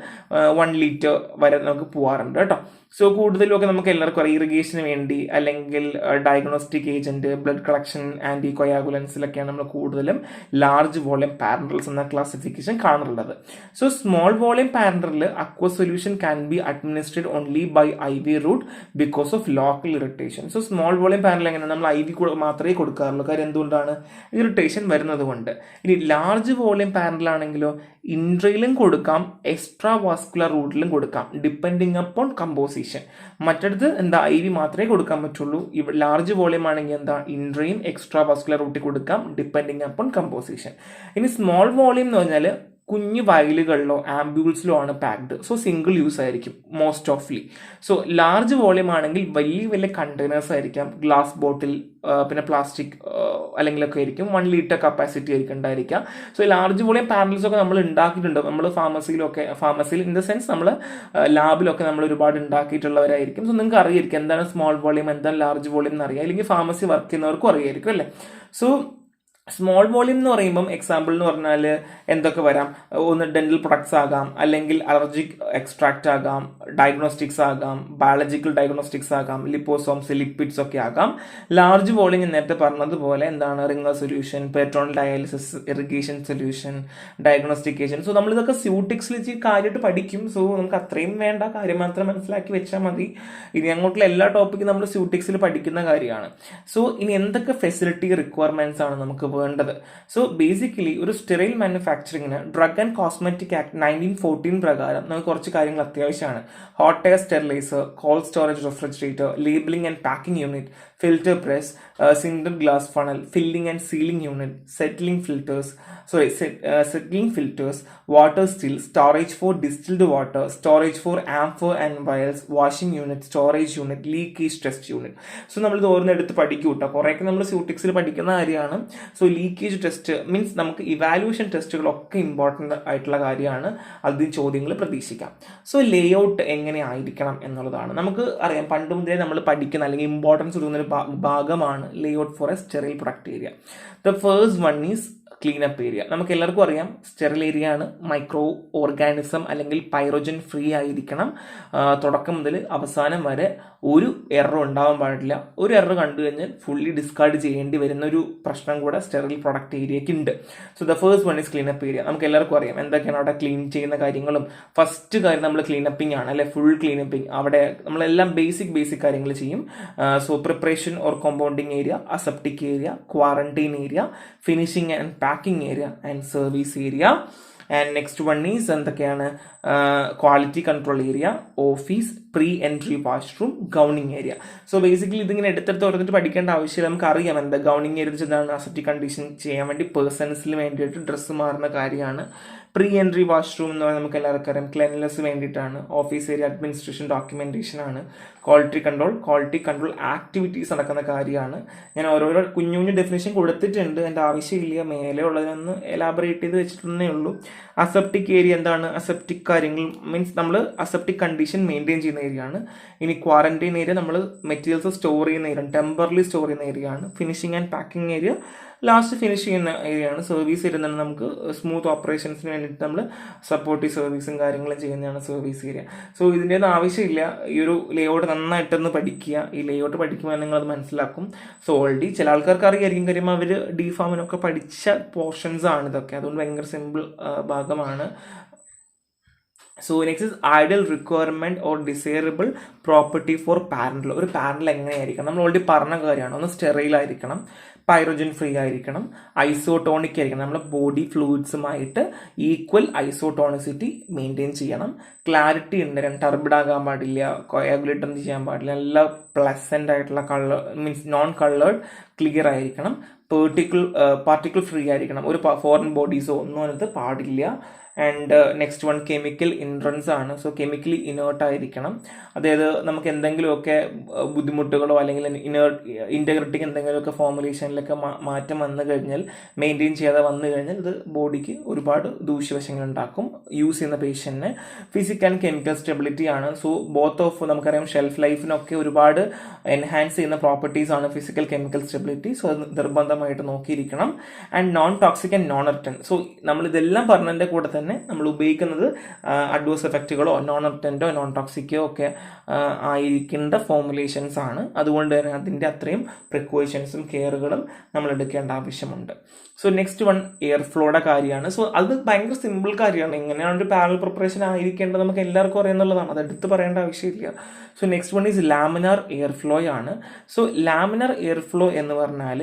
1 liter വരെ നമുക്ക് പോകാറുണ്ട് കേട്ടോ. സോ കൂടുതലൊക്കെ നമുക്ക് എല്ലാവർക്കും അറിയാം, ഇറിഗേഷന് വേണ്ടി അല്ലെങ്കിൽ diagnostic agent, blood collection, anti കൊയാഗുലൻസിലൊക്കെയാണ് നമ്മൾ കൂടുതലും ലാർജ് വോളിയം പാരന്റൽസ് എന്ന ക്ലാസിഫിക്കേഷൻ കാണുന്നുള്ളത്. സോ സ്മോൾ വോളിയം പാരന്റലിൽ aqua solution can be administrate only by IV route because of local irritation. So small volume parenteral എങ്ങനെ, നമ്മൾ IV മാത്രമേ കൊടുക്കാറുള്ളൂ. കാര്യം എന്തുകൊണ്ടാണ്, ഇറിറ്റേഷൻ വരുന്നത് കൊണ്ട്. ഇനി ലാർജ് വോളിയം പാരന്റൽ ആണെങ്കിലോ ഇൻട്രയിലും കൊടുക്കാം, എക്സ്ട്രാ വാസ്കുലർ റൂട്ടിലും കൊടുക്കാം, ഡിപ്പെൻഡിങ് അപ്പോൺ കമ്പോസിഷൻ. മറ്റടുത്ത് എന്താ, IV മാത്രമേ കൊടുക്കാൻ പറ്റുള്ളൂ. ലാർജ് വോളിയം ആണെങ്കിൽ എന്താ, ഇൻട്രയും എക്സ്ട്രാ വാസ്കുലർ റൂട്ടിൽ കൊടുക്കാം, ഡിപ്പെൻഡിങ് അപ്പോൺ കമ്പോസിഷൻ. ഇനി സ്മോൾ വോളിയം എന്ന് പറഞ്ഞാൽ കുഞ്ഞു വയലുകളിലോ ആംബ്യൂൾസിലോ ആണ് പാക്ഡ്. സോ സിംഗിൾ യൂസ് ആയിരിക്കും മോസ്റ്റ് ഓഫ്ലി. സോ ലാർജ് വോളിയം ആണെങ്കിൽ വലിയ കണ്ടെയ്നേഴ്സ് ആയിരിക്കാം, ഗ്ലാസ് ബോട്ടിൽ, പിന്നെ പ്ലാസ്റ്റിക് അല്ലെങ്കിലൊക്കെ ആയിരിക്കും. 1 liter കപ്പാസിറ്റി ആയിരിക്കും ഉണ്ടായിരിക്കുക. സോ ലാർജ് വോളിയം പാരന്റൽസ് ഒക്കെ നമ്മൾ ഉണ്ടാക്കിയിട്ടുണ്ട്. നമ്മൾ ഫാർമസിയിൽ ഇൻ ദ സെൻസ് നമ്മൾ ലാബിലൊക്കെ നമ്മൾ ഒരുപാട് ഉണ്ടാക്കിയിട്ടുള്ളവരായിരിക്കും. സോ നിങ്ങൾക്ക് അറിയായിരിക്കും എന്താണ് സ്മോൾ വോളിയം, എന്താണ് ലാർജ് വോളിയം എന്നറിയാം, അല്ലെങ്കിൽ ഫാർമസി വർക്ക് ചെയ്യുന്നവർക്കും അറിയായിരിക്കും അല്ലേ. സോ സ്മോൾ വോളിയം എന്ന് പറയുമ്പം എക്സാമ്പിൾ എന്ന് പറഞ്ഞാൽ എന്തൊക്കെ വരാം, ഒന്ന് ഡെന്റൽ പ്രൊഡക്ട്സ് ആകാം, അല്ലെങ്കിൽ അലർജിക് എക്സ്ട്രാക്ട് ആകാം, ഡയഗ്നോസ്റ്റിക്സ് ആകാം, ബയോളജിക്കൽ ഡയഗ്നോസ്റ്റിക്സ് ആകാം, ലിപ്പോസോംസ്, ലിപ്പിഡ്സ് ഒക്കെ ആകാം. ലാർജ് വോളിയം ഞാൻ നേരത്തെ പറഞ്ഞതുപോലെ എന്താണ്, Ringer solution, petrol dialysis, irrigation solution, diagnostication. So നമ്മളിതൊക്കെ സ്യൂട്ടിക്സിൽ കാര്യമായിട്ട് പഠിക്കും. സോ നമുക്ക് അത്രയും വേണ്ട, കാര്യം മാത്രം മനസ്സിലാക്കി വെച്ചാൽ മതി. ഇനി അങ്ങോട്ടുള്ള എല്ലാ ടോപ്പിക്കും നമ്മൾ സ്യൂട്ടിക്സിൽ പഠിക്കുന്ന കാര്യമാണ്. സോ ഇനി എന്തൊക്കെ ഫെസിലിറ്റി റിക്വയർമെന്റ്സ് ആണ് നമുക്ക് വേണ്ടത്? സോ ബേസിക്കലി ഒരു സ്റ്റെറൈൽ മാനുഫാക്ചറിങ്ങിന് ഡ്രഗ് ആൻഡ് കോസ്മെറ്റിക് ആക്ട് 1914 പ്രകാരം നമുക്ക് കുറച്ച് കാര്യങ്ങൾ അത്യാവശ്യമാണ്. Hot air steriliser, cold storage refrigerator, labelling and packing unit, filter press, sintered glass funnel, filling and sealing unit, settling filters, water still, storage for distilled water, storage for amphor and vials, washing unit, storage unit, leakage test unit. So നമ്മൾ ഇത് ഓരോന്നെടുത്ത് പഠിക്കും കേട്ടോ. കുറേയൊക്കെ നമ്മൾ സ്യൂട്ടിക്സിൽ പഠിക്കുന്ന കാര്യമാണ്. So leakage test means നമുക്ക് evaluation ടെസ്റ്റുകളൊക്കെ important ആയിട്ടുള്ള കാര്യമാണ്. അതിൽ ചോദ്യങ്ങൾ പ്രതീക്ഷിക്കാം. സോ ലേ ഔട്ട് എങ്ങനെ ആയിരിക്കണം എന്നുള്ളതാണ്. നമുക്ക് അറിയാം പണ്ട് മുതലേ നമ്മൾ പഠിക്കുന്ന അല്ലെങ്കിൽ ഇമ്പോർട്ടൻസ് കൊടുക്കുന്ന ഒരു ഭാഗമാണ് ലേ out for A sterile product area. The first one is cleanup area. നമുക്ക് എല്ലാവർക്കും അറിയാം സ്റ്റെറിൽ ഏരിയ ആണ്. മൈക്രോ ഓർഗാനിസം അല്ലെങ്കിൽ പൈറോജൻ ഫ്രീ ആയിരിക്കണം. തുടക്കം മുതൽ അവസാനം വരെ ഒരു എറർ ഉണ്ടാവാൻ പാടില്ല. ഒരു എറർ കണ്ടു കഴിഞ്ഞാൽ ഫുള്ളി ഡിസ്കാർഡ് ചെയ്യേണ്ടി വരുന്ന ഒരു പ്രശ്നം കൂടെ സ്റ്റെറിൽ പ്രൊഡക്റ്റ് ഏരിയക്ക് ഉണ്ട്. So the first one is cleanup area. നമുക്ക് എല്ലാവർക്കും അറിയാം എന്തൊക്കെയാണ് അവിടെ ക്ലീൻ ചെയ്യുന്ന കാര്യങ്ങളും. ഫസ്റ്റ് കാര്യം നമ്മൾ ക്ലീനപ്പിംഗ് ആണ് അല്ലെ, ഫുൾ ക്ലീനപ്പിംഗ്. അവിടെ നമ്മളെല്ലാം ബേസിക് കാര്യങ്ങൾ ചെയ്യും. So preparation or compounding area, aseptic area, quarantine area, finishing and packing area and service area. And next one is എന്തൊക്കെയാണ്, quality control area, office, pre entry washroom, gowning area. So basically ഇതിങ്ങനെ എടുത്തെടുത്ത് ഓർത്തിട്ട് പഠിക്കേണ്ട ആവശ്യമില്ല. നമുക്ക് അറിയാം എന്താ gowning area എന്താണ്, അസെപ്റ്റിക് കണ്ടീഷൻ ചെയ്യാൻ വേണ്ടി പേഴ്സൺസിന് വേണ്ടിയിട്ട് ഡ്രസ്സ് മാറുന്ന കാര്യമാണ്. പ്രീ എൻട്രി വാഷ്റൂം എന്ന് പറഞ്ഞാൽ നമുക്ക് എല്ലാവർക്കും അറിയാം ക്ലെൻലിനെസ് വേണ്ടിയിട്ടാണ്. ഓഫീസ് ഏരിയ അഡ്മിനിസ്ട്രേഷൻ ഡോക്യുമെന്റേഷൻ ആണ്. ക്വാളിറ്റി കൺട്രോൾ ആക്ടിവിറ്റീസ് നടക്കുന്ന കാര്യമാണ്. ഞാൻ ഓരോരോ കുഞ്ഞു ഡെഫിനേഷൻ കൊടുത്തിട്ടുണ്ട്, എൻ്റെ ആവശ്യമില്ല, മേലെ ഉള്ളതിനൊന്ന് എലാബറേറ്റ് ചെയ്ത് വെച്ചിട്ടുണ്ടേ ഉള്ളൂ. അസെപ്റ്റിക് ഏരിയ എന്താണ്, അസെപ്റ്റിക് കാര്യങ്ങൾ മീൻസ് നമ്മൾ അസെപ്റ്റിക് കണ്ടീഷൻ മെയിൻറ്റെയിൻ ചെയ്യുന്ന ഏരിയ ആണ്. ഇനി ക്വാറന്റൈൻ ഏരിയ നമ്മൾ മെറ്റീരിയൽസ് സ്റ്റോർ ചെയ്യുന്ന ഏരിയ, ടെമ്പറലി സ്റ്റോർ ചെയ്യുന്ന ഏരിയ ആണ്. Finishing and packing area last finish ചെയ്യുന്ന ഏരിയ ആണ്. സർവീസ് ഏരിയ തന്നെ നമുക്ക് സ്മൂത്ത് ഓപ്പറേഷൻസിന് വേണ്ടിയിട്ട് നമ്മൾ സപ്പോർട്ടീവ് സർവീസും കാര്യങ്ങളും ചെയ്യുന്നതാണ് സർവീസ് ഏരിയ. സോ ഇതിൻ്റെ ഒന്നും ആവശ്യമില്ല. ഈ ഒരു ലേ ഔട്ട് നന്നായിട്ടൊന്ന് പഠിക്കുക. ഈ ലേ ഔട്ട് പഠിക്കുമ്പോൾ നിങ്ങളത് മനസ്സിലാക്കും. സോ ഓൾറെഡി ചില ആൾക്കാർക്ക് അറിയായിരിക്കും, കാര്യം അവർ ഡി ഫാമിനൊക്കെ പഠിച്ച പോർഷൻസ് ആണ് ഇതൊക്കെ. അതുകൊണ്ട് ഭയങ്കര സിമ്പിൾ ഭാഗമാണ്. So next is ideal requirement or desirable property four parental. ഒരു പാരന്റൽ എങ്ങനെയായിരിക്കണം, നമ്മൾ ഓൾറെഡി പറഞ്ഞ കാര്യമാണ്. ഒന്ന് സ്റ്റെറൈൽ ആയിരിക്കണം, പൈറോജൻ ഫ്രീ ആയിരിക്കണം, ഐസോട്ടോണിക് ആയിരിക്കണം. നമ്മുടെ ബോഡി ഫ്ലൂയിഡ്സുമായിട്ട് ഈക്വൽ ഐസോട്ടോണിസിറ്റി മെയിൻറ്റെയിൻ ചെയ്യണം. ക്ലാരിറ്റി ഉണ്ട്, ടർബിഡ് ആകാൻ പാടില്ല, കോയാഗുലേറ്റ് ഒന്നും ചെയ്യാൻ പാടില്ല. എല്ലാം പ്ലസന്റ് ആയിട്ടുള്ള colour means non coloured clear ആയിരിക്കണം. പാർട്ടിക്കിൾ ഫ്രീ ആയിരിക്കണം. ഒരു ഫോറിൻ ബോഡീസോ ഒന്നും അതിനകത്ത് പാടില്ല. ആൻഡ് നെക്സ്റ്റ് വൺ കെമിക്കൽ ഇൻട്രൻസ് ആണ്. സോ കെമിക്കലി ഇനേർട്ട് ആയിരിക്കണം. അതായത് നമുക്ക് എന്തെങ്കിലുമൊക്കെ ബുദ്ധിമുട്ടുകളോ അല്ലെങ്കിൽ ഇൻറ്റഗ്രിറ്റിക്ക് എന്തെങ്കിലുമൊക്കെ ഫോർമുലേഷനിലൊക്കെ മാറ്റം വന്നു കഴിഞ്ഞാൽ, മെയിൻറ്റെയിൻ ചെയ്യാതെ വന്നു കഴിഞ്ഞാൽ ഇത് ബോഡിക്ക് ഒരുപാട് ദൂഷ്യവശങ്ങൾ ഉണ്ടാക്കും യൂസ് ചെയ്യുന്ന പേഷ്യൻറ്റിന്. ഫിസിക്കൽ ആൻഡ് കെമിക്കൽ സ്റ്റെബിലിറ്റി ആണ്. സോ ബോത്ത് ഓഫ് നമുക്കറിയാം ഷെൽഫ് ലൈഫിനൊക്കെ ഒരുപാട് എൻഹാൻസ് ചെയ്യുന്ന പ്രോപ്പർട്ടീസ് ആണ് ഫിസിക്കൽ കെമിക്കൽ സ്റ്റെബിലിറ്റി. സോ അത് നിർബന്ധമായിട്ട് നോക്കിയിരിക്കണം. And non toxic and non irritant. So നമ്മൾ ഇതെല്ലാം പറഞ്ഞതിൻ്റെ കൂടെ തന്നെ നമ്മൾ ഉപയോഗിക്കുന്നത് അഡ്വേഴ്സ് എഫക്റ്റുകളോ നോൺ ഇറിറ്റന്റോ നോൺ ടോക്സിക്കോ ഒക്കെ ആയിരിക്കേണ്ട ഫോർമുലേഷൻസ് ആണ്. അതുകൊണ്ട് തന്നെ അതിൻ്റെ അത്രയും പ്രിക്കോഷൻസും കെയറുകളും നമ്മൾ എടുക്കേണ്ട ആവശ്യമുണ്ട്. സോ നെക്സ്റ്റ് വൺ എയർ ഫ്ലോയുടെ കാര്യമാണ്. സോ അത് ഭയങ്കര സിമ്പിൾ കാര്യമാണ്. എങ്ങനെയാണ് ഒരു പാരലൽ പ്രിപ്പറേഷൻ ആയിരിക്കേണ്ടത് നമുക്ക് എല്ലാവർക്കും അറിയാന്നുള്ളതാണ്, അത് എടുത്ത് പറയേണ്ട ആവശ്യമില്ല. So next one is laminar air flow ആണ്. സോ ലാമിനാർ എയർ ഫ്ലോ എന്ന് പറഞ്ഞാൽ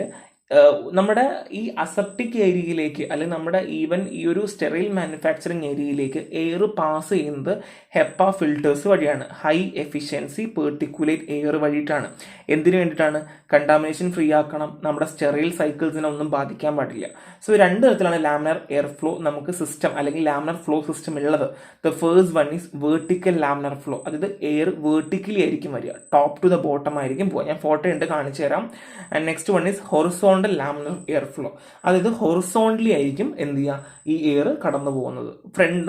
നമ്മുടെ ഈ അസെപ്റ്റിക് ഏരിയയിലേക്ക് അല്ലെങ്കിൽ നമ്മുടെ ഈവൻ ഈ ഒരു സ്റ്റെറൈൽ മാനുഫാക്ചറിങ് ഏരിയയിലേക്ക് എയർ പാസ് ചെയ്യുന്നത് ഹെപ്പ ഫിൽറ്റേഴ്സ് വഴിയാണ്. ഹൈ എഫിഷ്യൻസി പെർട്ടിക്കുലേറ്റ് എയർ വഴിയിട്ടാണ്. എന്തിനു വേണ്ടിയിട്ടാണ്? കണ്ടാമിനേഷൻ ഫ്രീ ആക്കണം, നമ്മുടെ സ്റ്റെറൈൽ സൈക്കിൾസിനെ ഒന്നും ബാധിക്കാൻ പാടില്ല. സോ രണ്ട് തരത്തിലാണ് ലാമിനാർ എയർ ഫ്ലോ നമുക്ക് സിസ്റ്റം അല്ലെങ്കിൽ ലാമിനാർ ഫ്ലോ സിസ്റ്റം ഉള്ളത്. The first one is vertical laminar flow. അതായത് എയർ വെർട്ടിക്കലി ആയിരിക്കും വരിക, ടോപ്പ് ടു ദ ബോട്ടം ആയിരിക്കും പോവുക. ഞാൻ ഫോട്ടോ ഉണ്ട് കാണിച്ചു തരാം. And next one is horizontal laminar air flow. അതായത് ഹൊറിസോണ്ടലി ആയിരിക്കും എന്ത് ചെയ്യുക, ഈ എയർ കടന്നു പോകുന്നത്.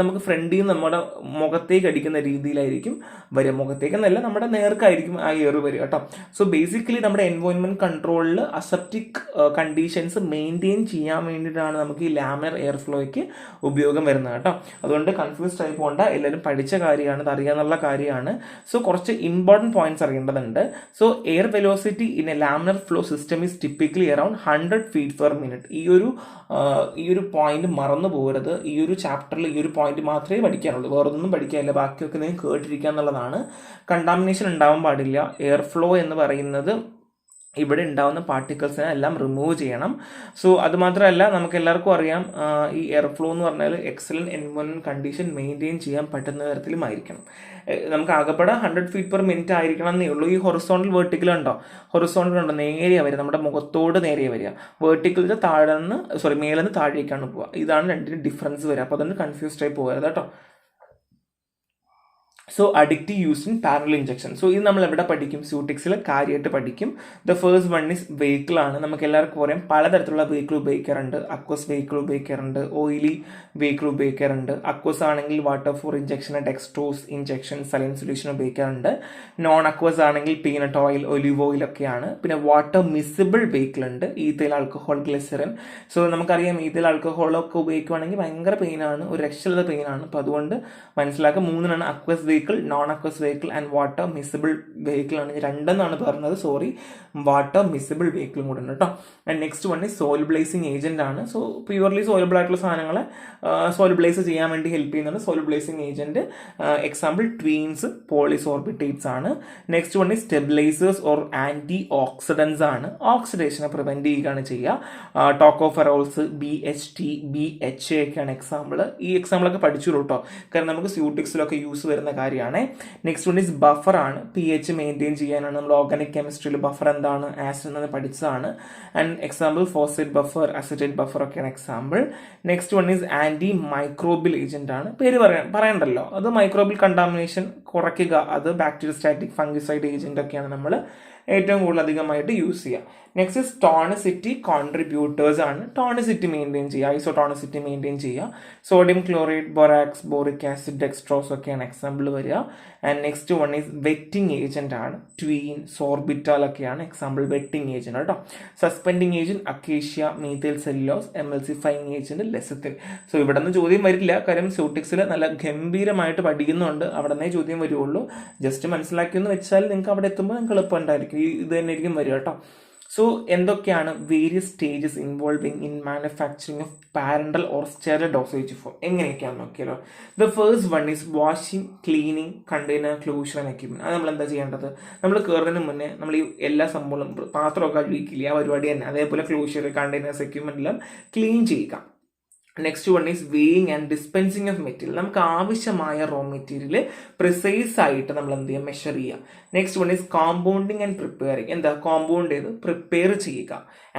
നമുക്ക് ഫ്രണ്ടിൽ നിന്ന് നമ്മുടെ മുഖത്തേക്ക് അടിക്കുന്ന രീതിയിലായിരിക്കും വരിക. മുഖത്തേക്ക് എന്നല്ല, നമ്മുടെ നേർക്കായിരിക്കും ആ എയർ വരിക കേട്ടോ. സോ ബേസിക്കലി നമ്മുടെ എൻവയോൺമെന്റ് കൺട്രോളിൽ അസെപ്റ്റിക് കണ്ടീഷൻസ് മെയിൻറ്റെയിൻ ചെയ്യാൻ വേണ്ടിയിട്ടാണ് നമുക്ക് ഈ ലാമിനാർ എയർ ഫ്ലോയ്ക്ക് ഉപയോഗം വരുന്നത് കേട്ടോ. അതുകൊണ്ട് കൺഫ്യൂസ്ഡ് ആയി പോകണ്ട, എല്ലാവരും പഠിച്ച കാര്യമാണ്, ഇത് അറിയാന്നുള്ള കാര്യമാണ്. സോ കുറച്ച് ഇമ്പോർട്ടൻറ്റ് പോയിന്റ്സ് അറിയേണ്ടതുണ്ട്. So air velocity in A laminar flow system is typically around 100 feet per minute. ഈ ഒരു പോയിന്റ് മറന്നു പോകരുത്. ഈ ഒരു ചാപ്റ്ററിൽ ഈ ഒരു പോയിന്റ് മാത്രമേ പഠിക്കാനുള്ളൂ, വേറൊന്നും പഠിക്കാനില്ല. ബാക്കിയൊക്കെ നിങ്ങൾക്ക് കേട്ടിരിക്കുക എന്നുള്ളതാണ്. കണ്ടാമിനേഷൻ ഉണ്ടാവാൻ പാടില്ല. എയർ ഫ്ലോ എന്ന് പറയുന്നത് ഇവിടെ ഉണ്ടാവുന്ന പാർട്ടിക്കിൾസിനെ എല്ലാം റിമൂവ് ചെയ്യണം. സോ അതുമാത്രമല്ല നമുക്ക് എല്ലാവർക്കും അറിയാം ഈ എയർ ഫ്ലോ എന്ന് പറഞ്ഞാൽ എക്സലന്റ് എൻവയോൺമെന്റ് കണ്ടീഷൻ മെയിൻറ്റെയിൻ ചെയ്യാൻ പറ്റുന്ന തരത്തിലും ആയിരിക്കണം. നമുക്ക് ആകെപ്പെടെ 100 feet/minute ആയിരിക്കണം എന്നേ ഉള്ളൂ. ഈ ഹൊറിസോണ്ടൽ വെർട്ടിക്കൽ ഉണ്ടോ, ഹൊറിസോണ്ടൽ ഉണ്ടോ, നേരെ വരിക, നമ്മുടെ മുഖത്തോട് നേരെ വരിക. വെർട്ടിക്കൽ മേലെ നിന്ന് താഴേക്കാണ് പോവുക. ഇതാണ് രണ്ടിനും ഡിഫറൻസ് വരിക. അപ്പോൾ അതുകൊണ്ട് കൺഫ്യൂസ്ഡ് ആയി പോകരുത് കേട്ടോ. So addictive use in parallel injection. So ഇത് നമ്മൾ എവിടെ പഠിക്കും? സ്യൂട്ടിക്സിൽ കാര്യമായിട്ട് പഠിക്കും. The first one is vehicle ആണ്. നമുക്ക് എല്ലാവർക്കും അറിയാം പലതരത്തിലുള്ള വെഹിക്കിൾ ഉപയോഗിക്കാറുണ്ട്. അക്വസ് വെഹിക്കിൾ ഉപയോഗിക്കാറുണ്ട്, ഓയിലി വെഹിക്കിൾ ഉപയോഗിക്കാറുണ്ട്. അക്വസ് ആണെങ്കിൽ water for injection, dextrose injection, saline solution ഉപയോഗിക്കാറുണ്ട്. നോൺ അക്വസ് ആണെങ്കിൽ പീനട്ട് ഓയിൽ, ഒലിവ് ഓയിൽ ഒക്കെയാണ്. പിന്നെ വാട്ടർ മിസിബിൾ വെഹിക്കിൾ ഉണ്ട്, ഈഥൈൽ ആൽക്കഹോൾ, ഗ്ലിസറിൻ. സോ നമുക്കറിയാം ഈഥൈൽ ആൽക്കഹോളൊക്കെ ഉപയോഗിക്കുകയാണെങ്കിൽ ഭയങ്കര പെയിനാണ്, ഒരു രക്ഷയില്ലാത്ത പെയിനാണ്. അപ്പോൾ അതുകൊണ്ട് മനസ്സിലാക്കുക, 3 aqueous vehicle, non aqueous vehicle and water miscible vehicle ആണ്. 2 പറഞ്ഞത്, സോറി, വാട്ടർ മിസിബിൾ വെഹിക്കിളും കൂടെ ഉണ്ട് കേട്ടോ. ആൻഡ് നെക്സ്റ്റ് വൺ ഈ സോലുബിലൈസിങ് ഏജന്റ് ആണ്. സോ പ്യുവർലി സോലുബിൾ ആയിട്ടുള്ള സാധനങ്ങളെ സോലുബിലൈസ് ചെയ്യാൻ വേണ്ടി ഹെൽപ്പ് ചെയ്യുന്നുണ്ട് സോലുബിലൈസിങ് ഏജന്റ്. എക്സാമ്പിൾ ട്വീൻസ്, പോളിസോർബിറ്റേറ്റ്സ് ആണ്. നെക്സ്റ്റ് വൺ ഈ സ്റ്റെബിലൈസേഴ്സ് ഓർ ആന്റി ഓക്സിഡൻസ് ആണ്. ഓക്സിഡേഷനെ പ്രിവെന്റ് ചെയ്യുകയാണ് ചെയ്യുക. ടോക്കോഫെറോൾസ്, BHT, BHA ഒക്കെയാണ് എക്സാമ്പിൾ. ഈ എക്സാമ്പിളൊക്കെ പഠിച്ചു കേട്ടോ, കാരണം നമുക്ക് സ്യൂട്ടിക്സിലൊക്കെ യൂസ് വരുന്ന കാര്യമാണ്. നെക്സ്റ്റ് വൺ ഈസ് ബഫർ ആണ്. pH മെയിൻറ്റെയിൻ ചെയ്യാനാണ്. നമ്മൾ ഓർഗാനിക് കെമിസ്ട്രിയിൽ ബഫർ എന്താണ്, ആസിഡ് എന്ന് പഠിച്ചതാണ്. And example phosphate buffer, acetate buffer ഒക്കെയാണ് example. Next one is antimicrobial agent ആണ്. പേര് പറയണ്ടല്ലോ, അത് മൈക്രോബിയൽ കണ്ടാമിനേഷൻ കുറയ്ക്കുക, അത് ബാക്ടീരിയോസ്റ്റാറ്റിക് ഫംഗിസൈഡ് ഏജന്റ് ഒക്കെയാണ് നമ്മൾ ഏറ്റവും കൂടുതൽ അധികമായിട്ട് യൂസ് ചെയ്യുക. നെക്സ്റ്റ് ഇസ് ടോണിസിറ്റി കോൺട്രിബ്യൂട്ടേഴ്സ് ആണ്. ടോണിസിറ്റി മെയിൻറ്റെയിൻ ചെയ്യുക, ഐസോടോണിസിറ്റി മെയിൻറ്റെയിൻ ചെയ്യുക. Sodium chloride, borax, boric acid, dextrose ഒക്കെയാണ് എക്സാമ്പിൾ വരിക. And next one is wetting agent ആണ്. ട്വീൻ, സോർബിറ്റാൽ ഒക്കെയാണ് എക്സാമ്പിൾ വെറ്റിംഗ് ഏജന്റ് കേട്ടോ. Suspending agent acacia, methyl cellulose, emulsifying agent lecithin. So ഇവിടെ നിന്ന് ചോദ്യം വരില്ല, കാര്യം സ്യൂട്ടിക്സിൽ നല്ല ഗംഭീരമായിട്ട് പഠിക്കുന്നുണ്ട്, അവിടെ നിന്നേ ചോദ്യം വരുള്ളൂ. ജസ്റ്റ് മനസ്സിലാക്കിയെന്ന് വെച്ചാൽ നിങ്ങൾക്ക് അവിടെ എത്തുമ്പോൾ നിങ്ങൾക്ക് എളുപ്പമുണ്ടായിരിക്കും. ഇത് തന്നെ ആയിരിക്കും വരിക കേട്ടോ. സോ എന്തൊക്കെയാണ് various stages involving in manufacturing of parental or sterile dosage form? എങ്ങനെയൊക്കെയാണ് നോക്കിയാലോ. The first one is washing, cleaning, container closure and equipment. അത് നമ്മൾ എന്താ ചെയ്യേണ്ടത്? നമ്മൾ കയറുന്നതിന് മുന്നേ നമ്മൾ ഈ എല്ലാ സംഭവങ്ങളും പാത്രമൊക്കെ കഴുകിക്കില്ല, ആ പരിപാടി തന്നെ. അതേപോലെ ക്ലോഷർ, കണ്ടെയ്നേഴ്സ്, എക്യുപ്മെന്റ് എല്ലാം ക്ലീൻ ചെയ്യുക. Next one is weighing and dispensing of material. നമുക്ക് ആവശ്യമായ റോ മെറ്റീരിയൽ പ്രിസൈസ് ആയിട്ട് നമ്മൾ എന്ത് ചെയ്യുക, മെഷർ ചെയ്യുക. Next one is compounding and preparing. എന്താ കോമ്പൗണ്ട് ചെയ്ത് പ്രിപ്പയർ ചെയ്യുക.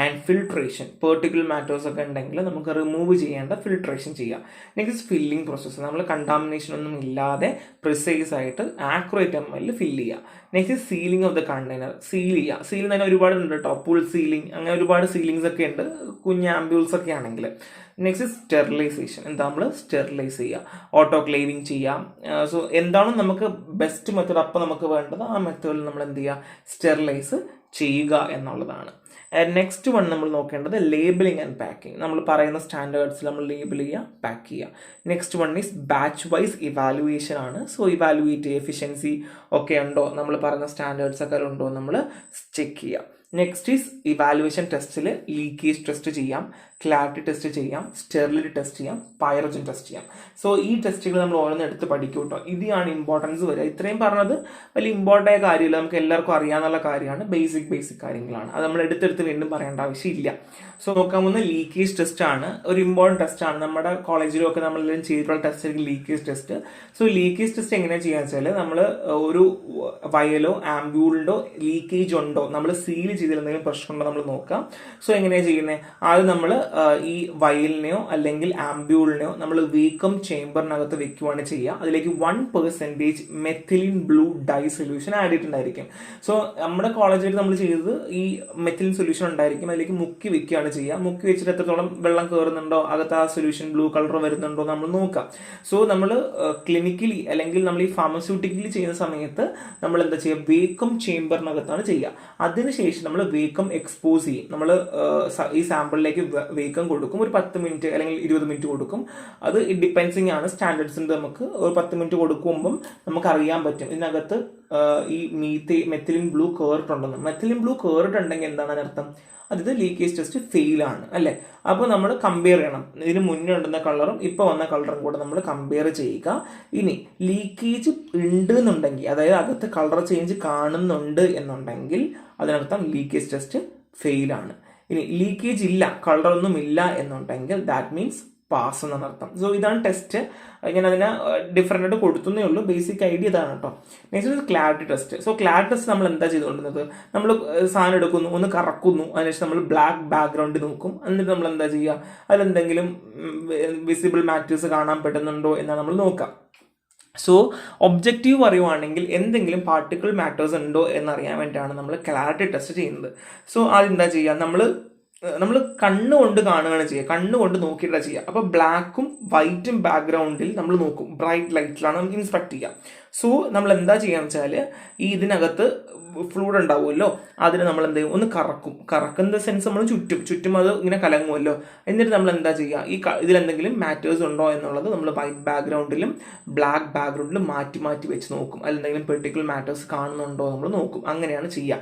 ആൻഡ് ഫിൽട്രേഷൻ, പെർട്ടിക്കുലർ മാറ്റേഴ്സ് ഒക്കെ ഉണ്ടെങ്കിൽ നമുക്ക് റിമൂവ് ചെയ്യേണ്ട ഫിൽട്രേഷൻ ചെയ്യുക. നെക്സ്റ്റ് ഫില്ലിംഗ് പ്രോസസ്സ്, നമ്മൾ കണ്ടാമിനേഷൻ ഒന്നും ഇല്ലാതെ പ്രിസൈസ് ആയിട്ട് ആക്യുറേറ്റ് എമ്മലിൽ ഫില്ല് ചെയ്യുക. Next sealing of the container, seal ചെയ്യുക. സീൽ തന്നെ ഒരുപാട് ഉണ്ട് കേട്ടോ, പുൾ സീലിംഗ്, അങ്ങനെ ഒരുപാട് സീലിംഗ്സ് ഒക്കെ ഉണ്ട് കുഞ്ഞ് ആംബ്യൂൾസ് ഒക്കെ ആണെങ്കിൽ. നെക്സ്റ്റ് സ്റ്റെറിലൈസേഷൻ, എന്താ നമ്മൾ സ്റ്റെറിലൈസ് ചെയ്യുക, ഓട്ടോക്ലേവിങ് ചെയ്യാം. സോ എന്താണ് നമുക്ക് ബെസ്റ്റ് മെത്തേഡ് അപ്പോൾ നമുക്ക് വേണ്ടത്, ആ മെത്തേഡിൽ നമ്മൾ എന്ത് ചെയ്യുക, സ്റ്റെറിലൈസ് ചെയ്യുക എന്നുള്ളതാണ്. നെക്സ്റ്റ് വൺ നമ്മൾ നോക്കേണ്ടത് ലേബിളിംഗ് ആൻഡ് പാക്കിംഗ്. നമ്മൾ പറയുന്ന സ്റ്റാൻഡേർഡ്സിൽ നമ്മൾ ലേബിൾ ചെയ്യുക, പാക്ക് ചെയ്യുക. Next one is batch wise evaluation ആണ്. സോ ഇവാലുവേറ്റ് എഫിഷ്യൻസി ഒക്കെ ഉണ്ടോ, നമ്മൾ പറയുന്ന സ്റ്റാൻഡേർഡ്സ് ഒക്കെ ഉണ്ടോ നമ്മൾ ചെക്ക് ചെയ്യുക. നെക്സ്റ്റ് ഈസ് ഇവാലുവേഷൻ ടെസ്റ്റിൽ ലീക്കേജ് ടെസ്റ്റ് ചെയ്യാം, ക്ലാരിറ്റി ടെസ്റ്റ് ചെയ്യാം, സ്റ്റെറിലിറ്റി ടെസ്റ്റ് ചെയ്യാം, പൈറോജൻ ടെസ്റ്റ് ചെയ്യാം. സോ ഈ ടെസ്റ്റുകൾ നമ്മൾ ഓരോന്ന് എടുത്ത് പഠിക്കും കേട്ടോ. ഇതാണ് ഇമ്പോർട്ടൻസ് വരിക. ഇത്രയും പറഞ്ഞത് വലിയ ഇമ്പോർട്ടൻ്റ് ആയ കാര്യമില്ല, നമുക്ക് എല്ലാവർക്കും അറിയാവുന്ന കാര്യമാണ്, ബേസിക് കാര്യങ്ങളാണ്. അത് നമ്മൾ എടുത്തെടുത്ത് വീണ്ടും പറയേണ്ട ആവശ്യമില്ല. സോ നോക്കാൻ പോകുന്ന ലീക്കേജ് ടെസ്റ്റ് ആണ്, ഒരു ഇമ്പോർട്ടൻറ്റ് ടെസ്റ്റ് ആണ്. നമ്മുടെ കോളേജിലൊക്കെ നമ്മളെല്ലാം ചെയ്തിട്ടുള്ള ടെസ്റ്റ് ആയിരിക്കും leakage test. So leakage test എങ്ങനെയാണ് ചെയ്യാന്ന് വെച്ചാൽ, നമ്മൾ ഒരു വയലോ ആംബ്യൂളിൻ്റോ ലീക്കേജ് ഉണ്ടോ, നമ്മൾ സീൽ ചെയ്തിൽ എന്തെങ്കിലും പ്രശ്നമുണ്ടോ നമ്മൾ നോക്കാം. സോ എങ്ങനെയാണ് ചെയ്യുന്നത്? ആദ്യം നമ്മൾ ഈ വയലിനെയോ അല്ലെങ്കിൽ ആംബ്യൂളിനെയോ നമ്മൾ വേക്കം ചേംബറിനകത്ത് വെക്കുവാണ് ചെയ്യുക. അതിലേക്ക് 1% methylene blue dye solution add ചെയ്തിട്ടുണ്ടായിരിക്കും. സോ നമ്മുടെ കോളേജിൽ നമ്മൾ ചെയ്തത് ഈ മെത്തിലിൻ സൊല്യൂഷൻ ഉണ്ടായിരിക്കും, അതിലേക്ക് മുക്കി വെക്കുകയാണ് ചെയ്യുക. മുക്കി വെച്ചിട്ട് എത്രത്തോളം വെള്ളം കയറുന്നുണ്ടോ, അകത്ത് ആ സൊല്യൂഷൻ ബ്ലൂ കളർ വരുന്നുണ്ടോ നമ്മൾ നോക്കാം. സോ നമ്മൾ ക്ലിനിക്കലി അല്ലെങ്കിൽ നമ്മൾ ഈ ഫാർമസ്യൂട്ടിക്കലി ചെയ്യുന്ന സമയത്ത് നമ്മൾ എന്താ ചെയ്യുക, വേക്കം ചേംബറിനകത്താണ് ചെയ്യുക. അതിനുശേഷം നമ്മൾ വേക്കം എക്സ്പോസ് ചെയ്യും. നമ്മൾ ഈ സാമ്പിളിലേക്ക് വേക്കം കൊടുക്കും, ഒരു 10 മിനിറ്റ് അല്ലെങ്കിൽ 20 മിനിറ്റ് കൊടുക്കും. അത് ഡിപ്പെൻസിങ് ആണ് സ്റ്റാൻഡേർഡ്സിൻ്റെ. നമുക്ക് ഒരു 10 മിനിറ്റ് കൊടുക്കുമ്പം നമുക്ക് അറിയാൻ പറ്റും ഇതിനകത്ത് ഈ മെത്തിലിൻ ബ്ലൂ കേറിട്ടുണ്ടെന്ന്. മെത്തിലിൻ ബ്ലൂ കേറിട്ടുണ്ടെങ്കിൽ എന്താണ് അർത്ഥം? അത് ലീക്കേജ് ടെസ്റ്റ് ഫെയിൽ ആണ് അല്ലേ. അപ്പോൾ നമ്മൾ കമ്പയർ ചെയ്യണം, ഇതിന് മുന്നേ ഉണ്ടെന്ന കളറും ഇപ്പോൾ വന്ന കളറും കൂടെ നമ്മൾ കമ്പയർ ചെയ്യുക. ഇനി ലീക്കേജ് ഉണ്ട് എന്നുണ്ടെങ്കിൽ, അതായത് അകത്ത് കളർ ചേഞ്ച് കാണുന്നുണ്ട് എന്നുണ്ടെങ്കിൽ അതിനർത്ഥം ലീക്കേജ് ടെസ്റ്റ് ഫെയിലാണ്. ഇനി ലീക്കേജ് ഇല്ല, കളറൊന്നും ഇല്ല എന്നുണ്ടെങ്കിൽ ദാറ്റ് മീൻസ് പാസ് എന്നാണ് അർത്ഥം. സോ ഇതാണ് ടെസ്റ്റ്. ഞാൻ അതിനെ ഡിഫറെൻ്റ് ആയിട്ട് കൊടുത്തേ ഉള്ളൂ, ബേസിക് ഐഡിയ ഇതാണ് കേട്ടോ. Next clarity test. So clarity test നമ്മൾ എന്താ ചെയ്തുകൊണ്ടിരുന്നത്, നമ്മൾ സാധനം എടുക്കുന്നു, ഒന്ന് കറക്കുന്നു, അതിനുശേഷം നമ്മൾ ബ്ലാക്ക് ബാക്ക്ഗ്രൗണ്ട് നോക്കും, എന്നിട്ട് നമ്മൾ എന്താ ചെയ്യുക, അതിലെന്തെങ്കിലും വിസിബിൾ മാറ്റേഴ്സ് കാണാൻ പറ്റുന്നുണ്ടോ എന്നാണ് നമ്മൾ നോക്കുക. സോ ഒബ്ജക്റ്റീവ് പറയുവാണെങ്കിൽ എന്തെങ്കിലും പാർട്ടിക്കിൾ മാറ്റേഴ്സ് ഉണ്ടോ എന്നറിയാൻ വേണ്ടിയിട്ടാണ് നമ്മൾ ക്ലാരിറ്റി ടെസ്റ്റ് ചെയ്യുന്നത്. സോ അതെന്താ ചെയ്യുക, നമ്മൾ കണ്ണുകൊണ്ട് കാണുകയാണ് ചെയ്യുക, കണ്ണുകൊണ്ട് നോക്കിയിട്ടാണ് ചെയ്യുക. അപ്പോൾ ബ്ലാക്കും വൈറ്റും ബാക്ക്ഗ്രൗണ്ടിൽ നമ്മൾ നോക്കും, ബ്രൈറ്റ് ലൈറ്റിലാണ് നമുക്ക് ഇൻസ്പെക്ട് ചെയ്യുക. സോ നമ്മൾ എന്താ ചെയ്യുക വെച്ചാൽ ഈ ഇതിനകത്ത് ഫ്ലൂയിഡ് ഉണ്ടാവുമല്ലോ, അതിന് നമ്മൾ എന്ത് ചെയ്യും, ഒന്ന് കറക്കുന്ന സെൻസ് നമ്മൾ ചുറ്റും അത് ഇങ്ങനെ കലങ്ങുമല്ലോ. എന്നിട്ട് നമ്മൾ എന്താ ചെയ്യുക, ഇതിലെന്തെങ്കിലും മാറ്റേഴ്സ് ഉണ്ടോ എന്നുള്ളത് നമ്മൾ വൈറ്റ് ബാക്ക്ഗ്രൗണ്ടിലും ബ്ലാക്ക് ബാക്ക്ഗ്രൗണ്ടിലും മാറ്റി വെച്ച് നോക്കും. അതിലെന്തെങ്കിലും പെർട്ടിക്കുലർ മാറ്റേഴ്സ് കാണുന്നുണ്ടോ നമ്മൾ നോക്കും. അങ്ങനെയാണ് ചെയ്യുക.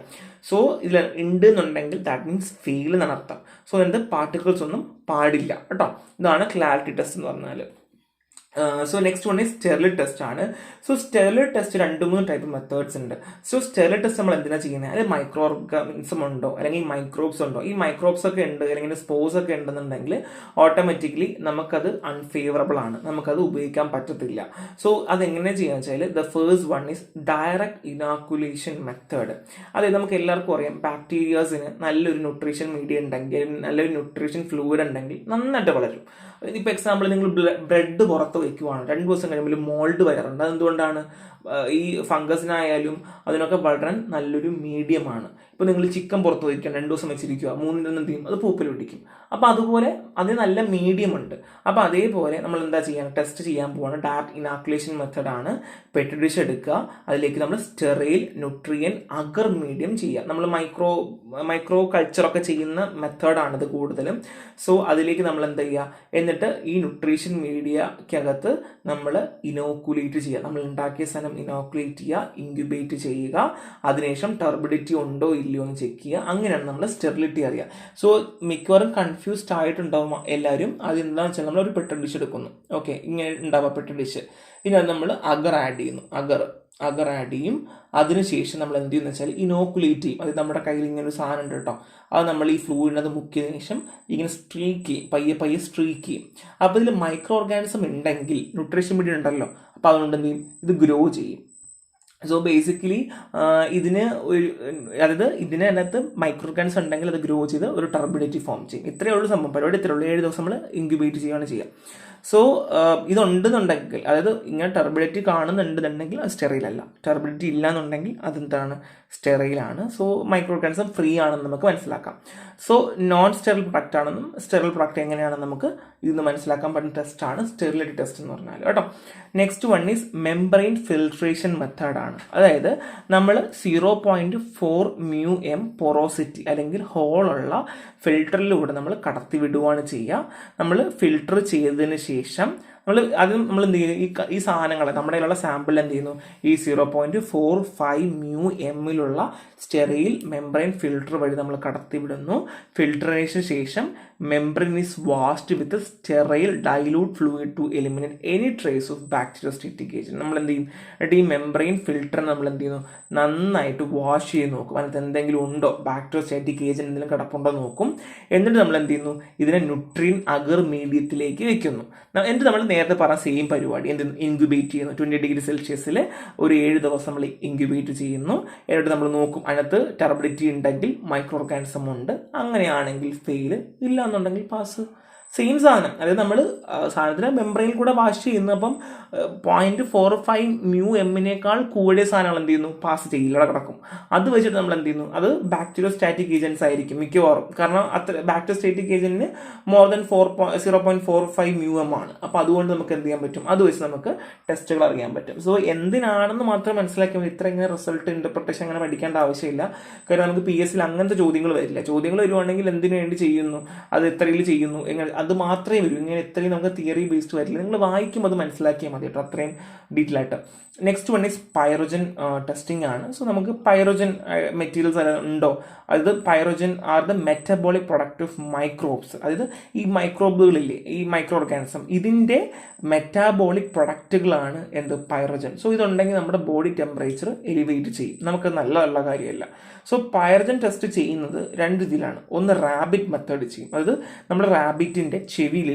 സോ ഇതിൽ ഉണ്ട് എന്നുണ്ടെങ്കിൽ ദാറ്റ് മീൻസ് ഫെയിൽ എന്നാണ് അർത്ഥം. സോ എന്ത് പാർട്ടിക്കിൾസ് ഒന്നും പാടില്ല കേട്ടോ. ഇതാണ് ക്ലാരിറ്റി ടെസ്റ്റ് എന്ന് പറഞ്ഞാൽ. So next one is sterility test ആണ്. So sterility test 2-3 type methods ഉണ്ട്. സോ സ്റ്റെറിലൈറ്റ് ടെസ്റ്റ് നമ്മൾ എന്തിനാണ് ചെയ്യുന്നത്, അത് മൈക്രോ ഓർഗാനിസം ഉണ്ടോ അല്ലെങ്കിൽ മൈക്രോബ്സ് ഉണ്ടോ, ഈ മൈക്രോബ്സ് ഒക്കെ ഉണ്ട് അല്ലെങ്കിൽ സ്പോർസ് ഒക്കെ ഉണ്ടെന്നുണ്ടെങ്കിൽ ഓട്ടോമാറ്റിക്കലി നമുക്കത് അൺഫേവറബിൾ ആണ്, നമുക്കത് ഉപയോഗിക്കാൻ പറ്റത്തില്ല. സോ അതെങ്ങനെ ചെയ്യാന്ന് വെച്ചാൽ the first one is direct inoculation method. അതായത് നമുക്ക് എല്ലാവർക്കും അറിയാം, ബാക്ടീരിയാസിന് നല്ലൊരു ന്യൂട്രീഷൻ മീഡിയ ഉണ്ടെങ്കിൽ, നല്ലൊരു ന്യൂട്രീഷൻ ഫ്ലൂയിഡ് ഉണ്ടെങ്കിൽ നന്നായിട്ട് വളരും. ഇപ്പോൾ എക്സാമ്പിൾ നിങ്ങൾ ബ്രെഡ് പുറത്ത് വയ്ക്കുവാണ്, 2 ദിവസം കഴിയുമ്പോൾ മോൾഡ് വരാറുണ്ട്. അതെന്തുകൊണ്ടാണ്, ഈ ഫംഗസിനായാലും അതിനൊക്കെ വളരാൻ നല്ലൊരു മീഡിയമാണ്. ഇപ്പോൾ നിങ്ങൾ ചിക്കൻ പുറത്ത് വയ്ക്കുക, 2 ദിവസം വെച്ചിരിക്കുക, 3 ദിവസം എന്ത് ചെയ്യും, അത് പൂപ്പൽ പിടിക്കും. അപ്പോൾ അതുപോലെ അതിന് നല്ല മീഡിയം ഉണ്ട്. അപ്പോൾ അതേപോലെ നമ്മൾ എന്താ ചെയ്യാൻ, ടെസ്റ്റ് ചെയ്യാൻ പോവാണ്. ഡയറക്റ്റ് ഇനാക്കുലേഷൻ മെത്തഡാണ്. പെട്രി ഡിഷ് എടുക്കുക, അതിലേക്ക് നമ്മൾ സ്റ്റെറൈൽ ന്യൂട്രിയൻ അഗർ മീഡിയം ചെയ്യുക. നമ്മൾ മൈക്രോ കൾച്ചറൊക്കെ ചെയ്യുന്ന മെത്തേഡാണിത് കൂടുതലും. സോ അതിലേക്ക് നമ്മൾ എന്താ ചെയ്യുക, എന്നിട്ട് ഈ ന്യൂട്രീഷൻ മീഡിയക്കകത്ത് നമ്മൾ ഇനോക്കുലേറ്റ് ചെയ്യുക. നമ്മൾ ഉണ്ടാക്കിയ സാധനം ഇനോക്കുലേറ്റ് ചെയ്യുക, ഇൻക്യുബേറ്റ് ചെയ്യുക, അതിനുശേഷം ടർബിഡിറ്റി ഉണ്ടോ ഇല്ലയോ എന്ന് ചെക്ക് ചെയ്യുക. അങ്ങനെയാണ് നമ്മൾ സ്റ്റെറിലിറ്റി അറിയുക. സോ മിക്കവാറും കൺഫ്യൂസ്ഡ് ആയിട്ടുണ്ടാവും എല്ലാവരും. അതെന്താണെന്ന് വെച്ചാൽ നമ്മളൊരു പെട്രി ഡിഷ് എടുക്കുന്നു, ഓക്കെ, ഇങ്ങനെ ഉണ്ടാവുക പെട്രി ഡിഷ്. ഇനി അത് നമ്മൾ അഗർ ആഡ് ചെയ്യുന്നു, അഗർ ആഡ് ചെയ്യും. അതിനുശേഷം നമ്മൾ എന്ത് ചെയ്യുന്ന വെച്ചാൽ ഇനോക്കുലേറ്റ് ചെയ്യും. അത് നമ്മുടെ കയ്യിൽ ഇങ്ങനെ ഒരു സാധനം ഉണ്ട് കേട്ടോ, അത് നമ്മൾ ഈ ഫ്ലൂയിഡിനത് മുക്കിയതിനു ശേഷം ഇങ്ങനെ സ്ട്രീക്ക് ചെയ്യും, പയ്യെ സ്ട്രീക്ക് ചെയ്യും. അപ്പോൾ ഇതിൽ മൈക്രോ ഓർഗാനിസം ഉണ്ടെങ്കിൽ, ന്യൂട്രീഷൻ മീഡിയ ഉണ്ടല്ലോ, അപ്പോൾ അതുകൊണ്ട് എന്ത് ചെയ്യും, ഇത് ഗ്രോ ചെയ്യും. സോ ബേസിക്കലി ഇതിനകത്ത് മൈക്രോ ഓർഗാനിസം ഉണ്ടെങ്കിൽ അത് ഗ്രോ ചെയ്ത് ഒരു ടർബിഡിറ്റി ഫോം ചെയ്യും. ഇത്രയേ ഉള്ളൂ സംഭവം, പരിപാടി ഇത്രയേ ഉള്ളൂ. 7 ദിവസം നമ്മൾ ഇൻക്യുബേറ്റ് ചെയ്യുകയാണ് ചെയ്യുക. സോ ഇതുണ്ടെന്നുണ്ടെങ്കിൽ, അതായത് ഇങ്ങനെ ടർബിഡിറ്റി കാണുന്നുണ്ടെന്നുണ്ടെങ്കിൽ അത് സ്റ്റെറൈലല്ല, ടർബിഡിറ്റി ഇല്ല എന്നുണ്ടെങ്കിൽ അതെന്താണ്, സ്റ്റെറൈലാണ്. സോ മൈക്രോ ഓർഗാനിസം ഫ്രീ ആണെന്ന് നമുക്ക് മനസ്സിലാക്കാം. സോ നോൺ സ്റ്റെറിൽ പ്രൊഡക്റ്റ് ആണെന്നും സ്റ്റെറിൽ പ്രൊഡക്റ്റ് എങ്ങനെയാണെന്ന് നമുക്ക് ഇന്ന് മനസ്സിലാക്കാൻ പറ്റുന്ന ടെസ്റ്റാണ് സ്റ്റെറിലിറ്റി ടെസ്റ്റ് എന്ന് പറഞ്ഞാൽ കേട്ടോ. Next one is membrane filtration മെത്തേഡാണ്. അതായത് നമ്മൾ 0.4 μm പൊറോസിറ്റി അല്ലെങ്കിൽ ഹോളുള്ള ഫിൽറ്ററിലൂടെ നമ്മൾ കടത്തി വിടുകയാണ് ചെയ്യുക. നമ്മൾ ഫിൽട്ടർ ചെയ്തതിന് ശേഷം നമ്മൾ എന്ത് ചെയ്യുന്നു, ഈ സാധനങ്ങളെ നമ്മുടെ കയ്യിലുള്ള സാമ്പിൾ എന്ത് ചെയ്യുന്നു, ഈ 0.45 μm സ്റ്റെറൈൽ മെംബ്രെയിൻ ഫിൽട്ടർ വഴി നമ്മൾ കടത്തിവിടുന്നു. ഫിൽട്ടറേഷന് ശേഷം membrane is washed with sterile dilute fluid to eliminate any trace of bacteriostatic agent. നമ്മൾ എന്ത് ചെയ്യും, എന്നിട്ട് ഈ മെംബ്രെയിൻ ഫിൽട്ടർ നമ്മൾ എന്ത് ചെയ്യുന്നു, നന്നായിട്ട് വാഷ് ചെയ്ത് നോക്കും. അതിനകത്ത് എന്തെങ്കിലും ഉണ്ടോ, ബാക്ടീരിയോസ്റ്റേറ്റിക് ഏജന്റ് എന്തെങ്കിലും കിടപ്പുണ്ടോ നോക്കും. എന്നിട്ട് നമ്മൾ എന്ത് ചെയ്യുന്നു, ഇതിനെ ന്യൂട്രിയൻ അഗർ മീഡിയത്തിലേക്ക് വെക്കുന്നു. എന്നിട്ട് നമ്മൾ നേരത്തെ പറഞ്ഞ സെയിം പരിപാടി ഇൻക്യുബേറ്റ് ചെയ്യുന്നു. 20 ഡിഗ്രി സെൽഷ്യസിൽ ഒരു 7 ദിവസം നമ്മൾ ഇൻക്യുബേറ്റ് ചെയ്യുന്നു. എന്നിട്ട് നമ്മൾ നോക്കും, അതിനകത്ത് ടർബിഡിറ്റി ഉണ്ടെങ്കിൽ മൈക്രോ ഓർഗാനിസം ഉണ്ട്, അങ്ങനെയാണെങ്കിൽ ഫെയിൽ, ഇല്ല എന്നുണ്ടെങ്കിൽ പാസ്. സെയിം സാധനം, അതായത് നമ്മൾ സാധനത്തിന് മെംബ്രെയിനിൽ കൂടെ വാഷ് ചെയ്യുന്നു. അപ്പം 0.45 μm കൂടിയ സാധനങ്ങൾ എന്ത് ചെയ്യുന്നു, പാസ് ചെയ്യില്ല, കിടക്കും. അത് വെച്ചിട്ട് നമ്മൾ എന്ത് ചെയ്യുന്നു, അത് ബാക്ടീരിയോസ്റ്റാറ്റിക് ഏജൻസ് ആയിരിക്കും മിക്കവാറും. കാരണം ബാക്ടീരിയോസ്റ്റാറ്റിക് ഏജന്റിന് മോർ ദാൻ 0.45 μm ആണ്. അപ്പോൾ അതുകൊണ്ട് നമുക്ക് എന്ത് ചെയ്യാൻ പറ്റും, അത് വെച്ച് നമുക്ക് ടെസ്റ്റുകൾ അറിയാൻ പറ്റും. സോ എന്തിനാണെന്ന് മാത്രം മനസ്സിലാക്കിയാൽ ഇത്ര ഇങ്ങനെ റിസൾട്ട് ഇന്റർപ്രിട്ടേഷൻ അങ്ങനെ പഠിക്കേണ്ട ആവശ്യമില്ല. കാരണം നമുക്ക് PSൽ അങ്ങനത്തെ ചോദ്യങ്ങൾ വരില്ല. ചോദ്യങ്ങൾ വരുവാണെങ്കിൽ എന്തിനു വേണ്ടി ചെയ്യുന്നു, അത് എത്രയിൽ ചെയ്യുന്നു, എങ്ങനെ അത് മാത്രമേ വരൂ. ഇങ്ങനെ ഇത്രയും നമുക്ക് തിയറി ബേസ്ഡ് വരില്ല. നിങ്ങൾ വായിക്കുമ്പോൾ അത് മനസ്സിലാക്കിയാൽ മതി കേട്ടോ, അത്രയും ഡീറ്റെയിൽ ആയിട്ട്. Next one is pyrogen testing ആണ്. സോ നമുക്ക് പൈറോജൻ മെറ്റീരിയൽസ് ഉണ്ടോ, അതായത് pyrogen are the metabolic product of microbes, അതായത് ഈ മൈക്രോബുകളില്ലേ, ഈ മൈക്രോ ഓർഗാനിസം, ഇതിൻ്റെ മെറ്റാബോളിക് പ്രൊഡക്റ്റുകളാണ് എന്ത്, പൈറോജൻ. സോ ഇതുണ്ടെങ്കിൽ നമ്മുടെ ബോഡി ടെമ്പറേച്ചർ എലിവേറ്റ് ചെയ്യും, നമുക്ക് നല്ല കാര്യമല്ല. സോ പൈറോജൻ ടെസ്റ്റ് ചെയ്യുന്നത് രണ്ട് രീതിയിലാണ്. ഒന്ന് റാബിറ്റ് മെത്തേഡ് ചെയ്യും, അതായത് നമ്മുടെ റാബിറ്റിൻ്റെ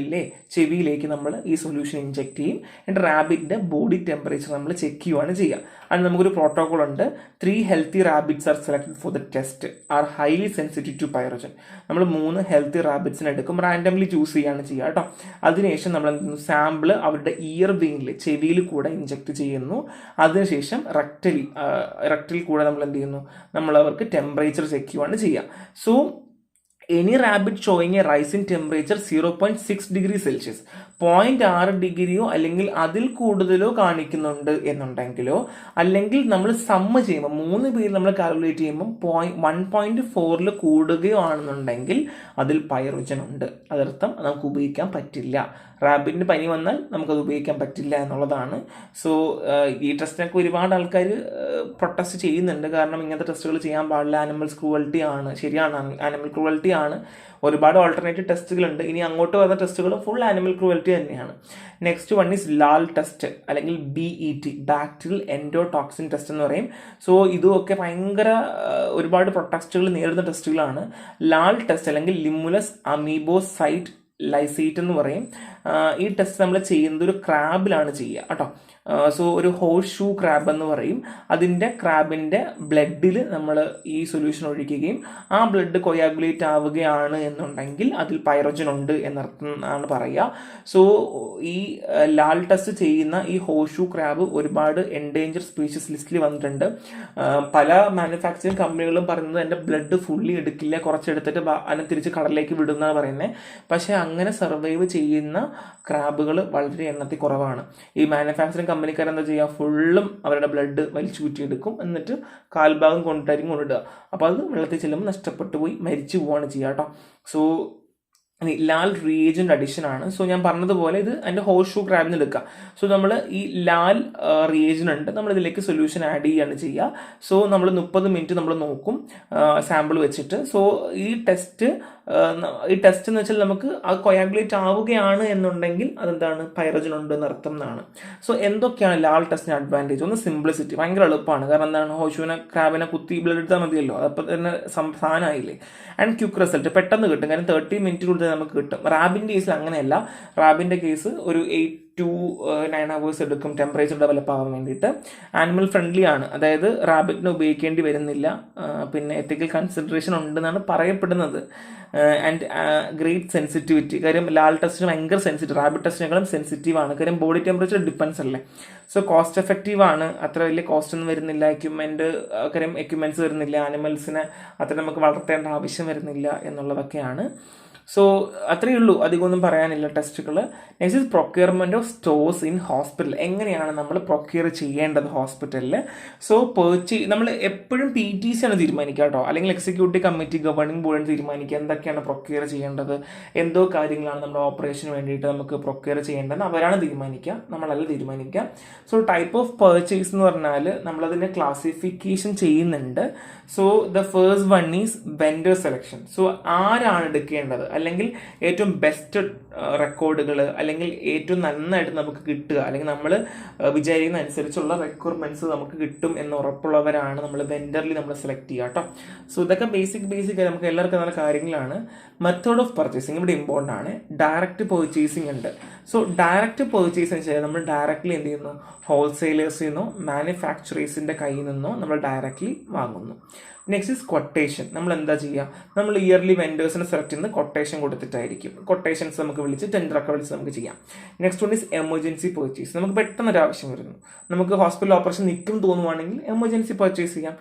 ചെവിയിലേക്ക് നമ്മൾ ഈ സൊല്യൂഷൻ ഇഞ്ചെക്ട് ചെയ്യും, എന്നിട്ട് റാബിറ്റിൻ്റെ ബോഡി ടെമ്പറേച്ചർ നമ്മൾ ചെക്ക് ചെയ്യുകയാണ് ചെയ്യുക. അത് നമുക്കൊരു പ്രോട്ടോകോൾ ഉണ്ട്. 3 healthy rabbits are selected for the test are highly sensitive to pyrogen. നമ്മൾ 3 healthy rabbitsനെ എടുക്കും, റാൻഡംലി ചൂസ് ചെയ്യുകയാണ് ചെയ്യുക കേട്ടോ. അതിനുശേഷം നമ്മൾ എന്ത് ചെയ്യുന്നു, സാമ്പിൾ അവരുടെ ഇയർ വെയിനിൽ, ചെവിയിൽ കൂടെ ഇഞ്ചെക്ട് ചെയ്യുന്നു. അതിനുശേഷം റെക്റ്റിൽ കൂടെ നമ്മൾ എന്ത് ചെയ്യുന്നു, നമ്മൾ അവർക്ക് ടെമ്പറേച്ചർ ചെക്ക് ചെയ്യുകയാണ് ചെയ്യുക. So any rabbit showing A rice in temperature 0.6 degree Celsius, 0.6 ഡിഗ്രിയോ അല്ലെങ്കിൽ അതിൽ കൂടുതലോ കാണിക്കുന്നുണ്ട് എന്നുണ്ടെങ്കിലോ, അല്ലെങ്കിൽ നമ്മൾ സമ്മ് ചെയ്യുമ്പോൾ 3 പേര് നമ്മൾ കാൽക്കുലേറ്റ് ചെയ്യുമ്പോൾ 1.4 കൂടുകയോ ആണെന്നുണ്ടെങ്കിൽ അതിൽ പൈറോജൻ ഉണ്ട്. അതർത്ഥം നമുക്ക് ഉപയോഗിക്കാൻ പറ്റില്ല. റാബിറ്റിന് പനി വന്നാൽ നമുക്കത് ഉപയോഗിക്കാൻ പറ്റില്ല എന്നുള്ളതാണ്. സോ ഈ ടെസ്റ്റിനൊക്കെ ഒരുപാട് ആൾക്കാർ പ്രൊട്ടസ്റ്റ് ചെയ്യുന്നുണ്ട്. കാരണം ഇങ്ങനത്തെ ടെസ്റ്റുകൾ ചെയ്യാൻ പാടില്ല, ആനിമൽസ് ക്രൂവൽറ്റി ആണ്. ശരിയാണ്, ആനിമൽ ക്രൂവൽറ്റി ആണ്. ഒരുപാട് ഓൾട്ടർനേറ്റീവ് ടെസ്റ്റുകളുണ്ട്. ഇനി അങ്ങോട്ട് വരുന്ന ടെസ്റ്റുകൾ ഫുൾ ആനിമൽ ക്രൂവൽറ്റി തന്നെയാണ്. Next one is Lal test അല്ലെങ്കിൽ BET, ബാക്ടീരിയൽ എൻഡോടോക്സിൻ ടെസ്റ്റ് എന്ന് പറയും. സോ ഇതുമൊക്കെ ഭയങ്കര ഒരുപാട് പ്രൊട്ടസ്റ്റുകൾ നേരിടുന്ന ടെസ്റ്റുകളാണ്. ലാൽ ടെസ്റ്റ് അല്ലെങ്കിൽ ലിമുലസ് അമീബോസൈറ്റ് ലൈസേറ്റ് എന്ന് പറയും. ഈ ടെസ്റ്റ് നമ്മൾ ചെയ്യുന്നത് ഒരു ക്രാബിലാണ് ചെയ്യുക കേട്ടോ. സോ ഒരു ഹോഴ്സ് ഷൂ ക്രാബ് എന്ന് പറയും. അതിൻ്റെ ക്രാബിൻ്റെ ബ്ലഡിൽ നമ്മൾ ഈ സൊല്യൂഷൻ ഒഴിക്കുകയും ആ ബ്ലഡ് കൊയാഗുലേറ്റ് ആവുകയാണ് എന്നുണ്ടെങ്കിൽ അതിൽ പൈറോജൻ ഉണ്ട് എന്നർത്ഥം ആണ് പറയുക. സോ ഈ ലാൽ ടെസ്റ്റ് ചെയ്യുന്ന ഈ ഹോഴ്സ് ഷൂ ക്രാബ് ഒരുപാട് എൻഡേഞ്ചർ സ്പീഷീസ് ലിസ്റ്റിൽ വന്നിട്ടുണ്ട്. പല മാനുഫാക്ചറിങ് കമ്പനികളും പറയുന്നത് എൻ്റെ ബ്ലഡ് ഫുള്ളി എടുക്കില്ല, കുറച്ചെടുത്തിട്ട് അതിനെ തിരിച്ച് കടലിലേക്ക് വിടുന്നതാണ് പറയുന്നത്. പക്ഷേ അങ്ങനെ സർവൈവ് ചെയ്യുന്ന ക്രാബുകൾ വളരെ എണ്ണത്തിൽ കുറവാണ്. ഈ മാനുഫാക്ചറിങ് കമ്പനിക്കാരെന്താ ചെയ്യുക, ഫുള്ളും അവരുടെ ബ്ലഡ് വലിച്ചു കുറ്റിയെടുക്കും, എന്നിട്ട് കാൽഭാഗം കൊണ്ടിടുക. അപ്പോൾ അത് വെള്ളത്തിൽ ചെല്ലുമ്പോൾ നഷ്ടപ്പെട്ടു പോയി മരിച്ചു പോവുകയാണ് ചെയ്യുക കേട്ടോ. സോ ലാൽ റിയേജൻ്റ് അഡിഷൻ ആണ്. സോ ഞാൻ പറഞ്ഞതുപോലെ ഇത് അതിൻ്റെ ഹോഴ്സ് ഷൂ ക്രാബിന് എടുക്കുക. സോ നമ്മൾ ഈ ലാൽ റിയേജൻ ഉണ്ട്, നമ്മൾ ഇതിലേക്ക് സൊല്യൂഷൻ ആഡ് ചെയ്യുകയാണ് ചെയ്യുക. സോ നമ്മൾ 30 മിനിറ്റ് നമ്മൾ നോക്കും സാമ്പിൾ വെച്ചിട്ട്. സോ ഈ ടെസ്റ്റ് എന്ന് വെച്ചാൽ നമുക്ക് അത് കൊയാഗുലേറ്റ് ആവുകയാണ് എന്നുണ്ടെങ്കിൽ അതെന്താണ്, പൈറോജൻ ഉണ്ട് എന്നർത്ഥം എന്നാണ്. സോ എന്തൊക്കെയാണ് ലാൽ ടെസ്റ്റിന് അഡ്വാൻറ്റേജ്? ഒന്ന് സിംപ്ലിസിറ്റി, ഭയങ്കര എളുപ്പമാണ്. കാരണം എന്താണ്, ഹോഴ്സ് ക്രാബിനെ കുത്തി ബ്ലഡ് എടുത്താൽ മതിയല്ലോ, അപ്പോൾ തന്നെ സാധനമായില്ലേ. ആൻഡ് ക്വിക്ക് റിസൾട്ട്, പെട്ടെന്ന് കിട്ടും. കാരണം 30 മിനിറ്റ് കൊടുത്താൽ നമുക്ക് കിട്ടും. റാബിൻ്റെ കേസിൽ അങ്ങനെയല്ല. റാബിൻ്റെ കേസ് ഒരു 8 to 9 hours എടുക്കും ടെമ്പറേച്ചർ ഡെവലപ്പ് ആവാൻ വേണ്ടിയിട്ട്. ആനിമൽ ഫ്രണ്ട്ലി ആണ്, അതായത് റാബിറ്റിനെ ഉപയോഗിക്കേണ്ടി വരുന്നില്ല. പിന്നെ എത്തിക്കൽ കൺസിഡറേഷൻ ഉണ്ടെന്നാണ് പറയപ്പെടുന്നത്. ആൻഡ് ഗ്രേറ്റ് സെൻസിറ്റിവിറ്റി, കാര്യം ലാൽ ടെസ്റ്റിന് ഭയങ്കര സെൻസിറ്റീവ്, റാബിറ്റ് ടെസ്റ്റിനേക്കാളും സെൻസിറ്റീവ് ആണ്. കാര്യം ബോഡി ടെമ്പറേച്ചർ ഡിപ്പെൻസ് അല്ലേ. സോ കോസ്റ്റ് എഫക്റ്റീവ് ആണ്, അത്ര വലിയ കോസ്റ്റ് ഒന്നും വരുന്നില്ല. എക്യുപ്മെൻറ്റ്സ് വരുന്നില്ല, ആനിമൽസിനെ അത്ര നമുക്ക് വളർത്തേണ്ട ആവശ്യം വരുന്നില്ല എന്നുള്ളതൊക്കെയാണ്. സോ അത്രയേ ഉള്ളൂ, അധികമൊന്നും പറയാനില്ല ടെസ്റ്റുകൾ. Next is procurement of stores in hospital. എങ്ങനെയാണ് നമ്മൾ പ്രൊക്യൂർ ചെയ്യേണ്ടത് ഹോസ്പിറ്റലിൽ? സോ നമ്മൾ എപ്പോഴും PTC ആണ് തീരുമാനിക്കുക കേട്ടോ, അല്ലെങ്കിൽ എക്സിക്യൂട്ടീവ് കമ്മിറ്റി ഗവേണിംഗ് ബോർഡിന് തീരുമാനിക്കുക എന്തൊക്കെയാണ് പ്രൊക്യൂർ ചെയ്യേണ്ടത്, എന്തോ കാര്യങ്ങളാണ് നമ്മുടെ ഓപ്പറേഷന് വേണ്ടിയിട്ട് നമുക്ക് പ്രൊക്യൂർ ചെയ്യേണ്ടതെന്ന് അവരാണ് തീരുമാനിക്കുക, നമ്മളല്ല തീരുമാനിക്കുക. സോ ടൈപ്പ് ഓഫ് പർച്ചേസ് എന്ന് പറഞ്ഞാൽ നമ്മളതിൻ്റെ ക്ലാസിഫിക്കേഷൻ ചെയ്യുന്നുണ്ട്. So the first one is vendor selection. So ആരാണ് എടുക്കേണ്ടത്, അല്ലെങ്കിൽ ഏറ്റവും ബെസ്റ്റ് റെക്കോർഡുകൾ, അല്ലെങ്കിൽ ഏറ്റവും നന്നായിട്ട് നമുക്ക് കിട്ടുക, അല്ലെങ്കിൽ നമ്മൾ വിചാരിക്കുന്ന അനുസരിച്ചുള്ള റിക്വയർമെൻറ്റ്സ് നമുക്ക് കിട്ടും എന്ന് ഉറപ്പുള്ളവരാണ് നമ്മൾ വെൻഡറിൽ നമ്മൾ സെലക്ട് ചെയ്യുക കേട്ടോ. സോ ഇതൊക്കെ ബേസിക് നമുക്ക് എല്ലാവർക്കും നല്ല കാര്യങ്ങളാണ്. മെത്തേഡ് ഓഫ് പർച്ചേസിങ് ഇവിടെ ഇമ്പോർട്ടൻ്റ് ആണ്. ഡയറക്റ്റ് പർച്ചേസിങ് ഉണ്ട്. സോ ഡയറക്റ്റ് പർച്ചേസ് എന്ന് വെച്ചാൽ നമ്മൾ ഡയറക്റ്റ്ലി എന്ത് ചെയ്യുന്നു, ഹോൾസെയിലേഴ്സിൽ നിന്നോ മാനുഫാക്ചറേഴ്സിൻ്റെ കയ്യിൽ നിന്നോ നമ്മൾ ഡയറക്റ്റ്ലി വാങ്ങുന്നു. Next is quotation. നമ്മൾ എന്താ ചെയ്യുക, നമ്മൾ ഇയർലി വെൻഡേഴ്സിനെ സെലക്ട് ചെയ്യുന്നത് കൊട്ടേഷൻ കൊടുത്തിട്ടായിരിക്കും. കൊട്ടേഷൻസ് നമുക്ക് വിളിച്ച് ടെൻഡറൊക്കെ വിളിച്ച് നമുക്ക് ചെയ്യാം. Next one is emergency purchase. നമുക്ക് പെട്ടെന്നൊരു ആവശ്യം വരുന്നു, നമുക്ക് ഹോസ്പിറ്റൽ ഓപ്പറേഷൻ നിൽക്കും തോന്നുവാണെങ്കിൽ എമർജൻസി പർച്ചേസ് ചെയ്യാം.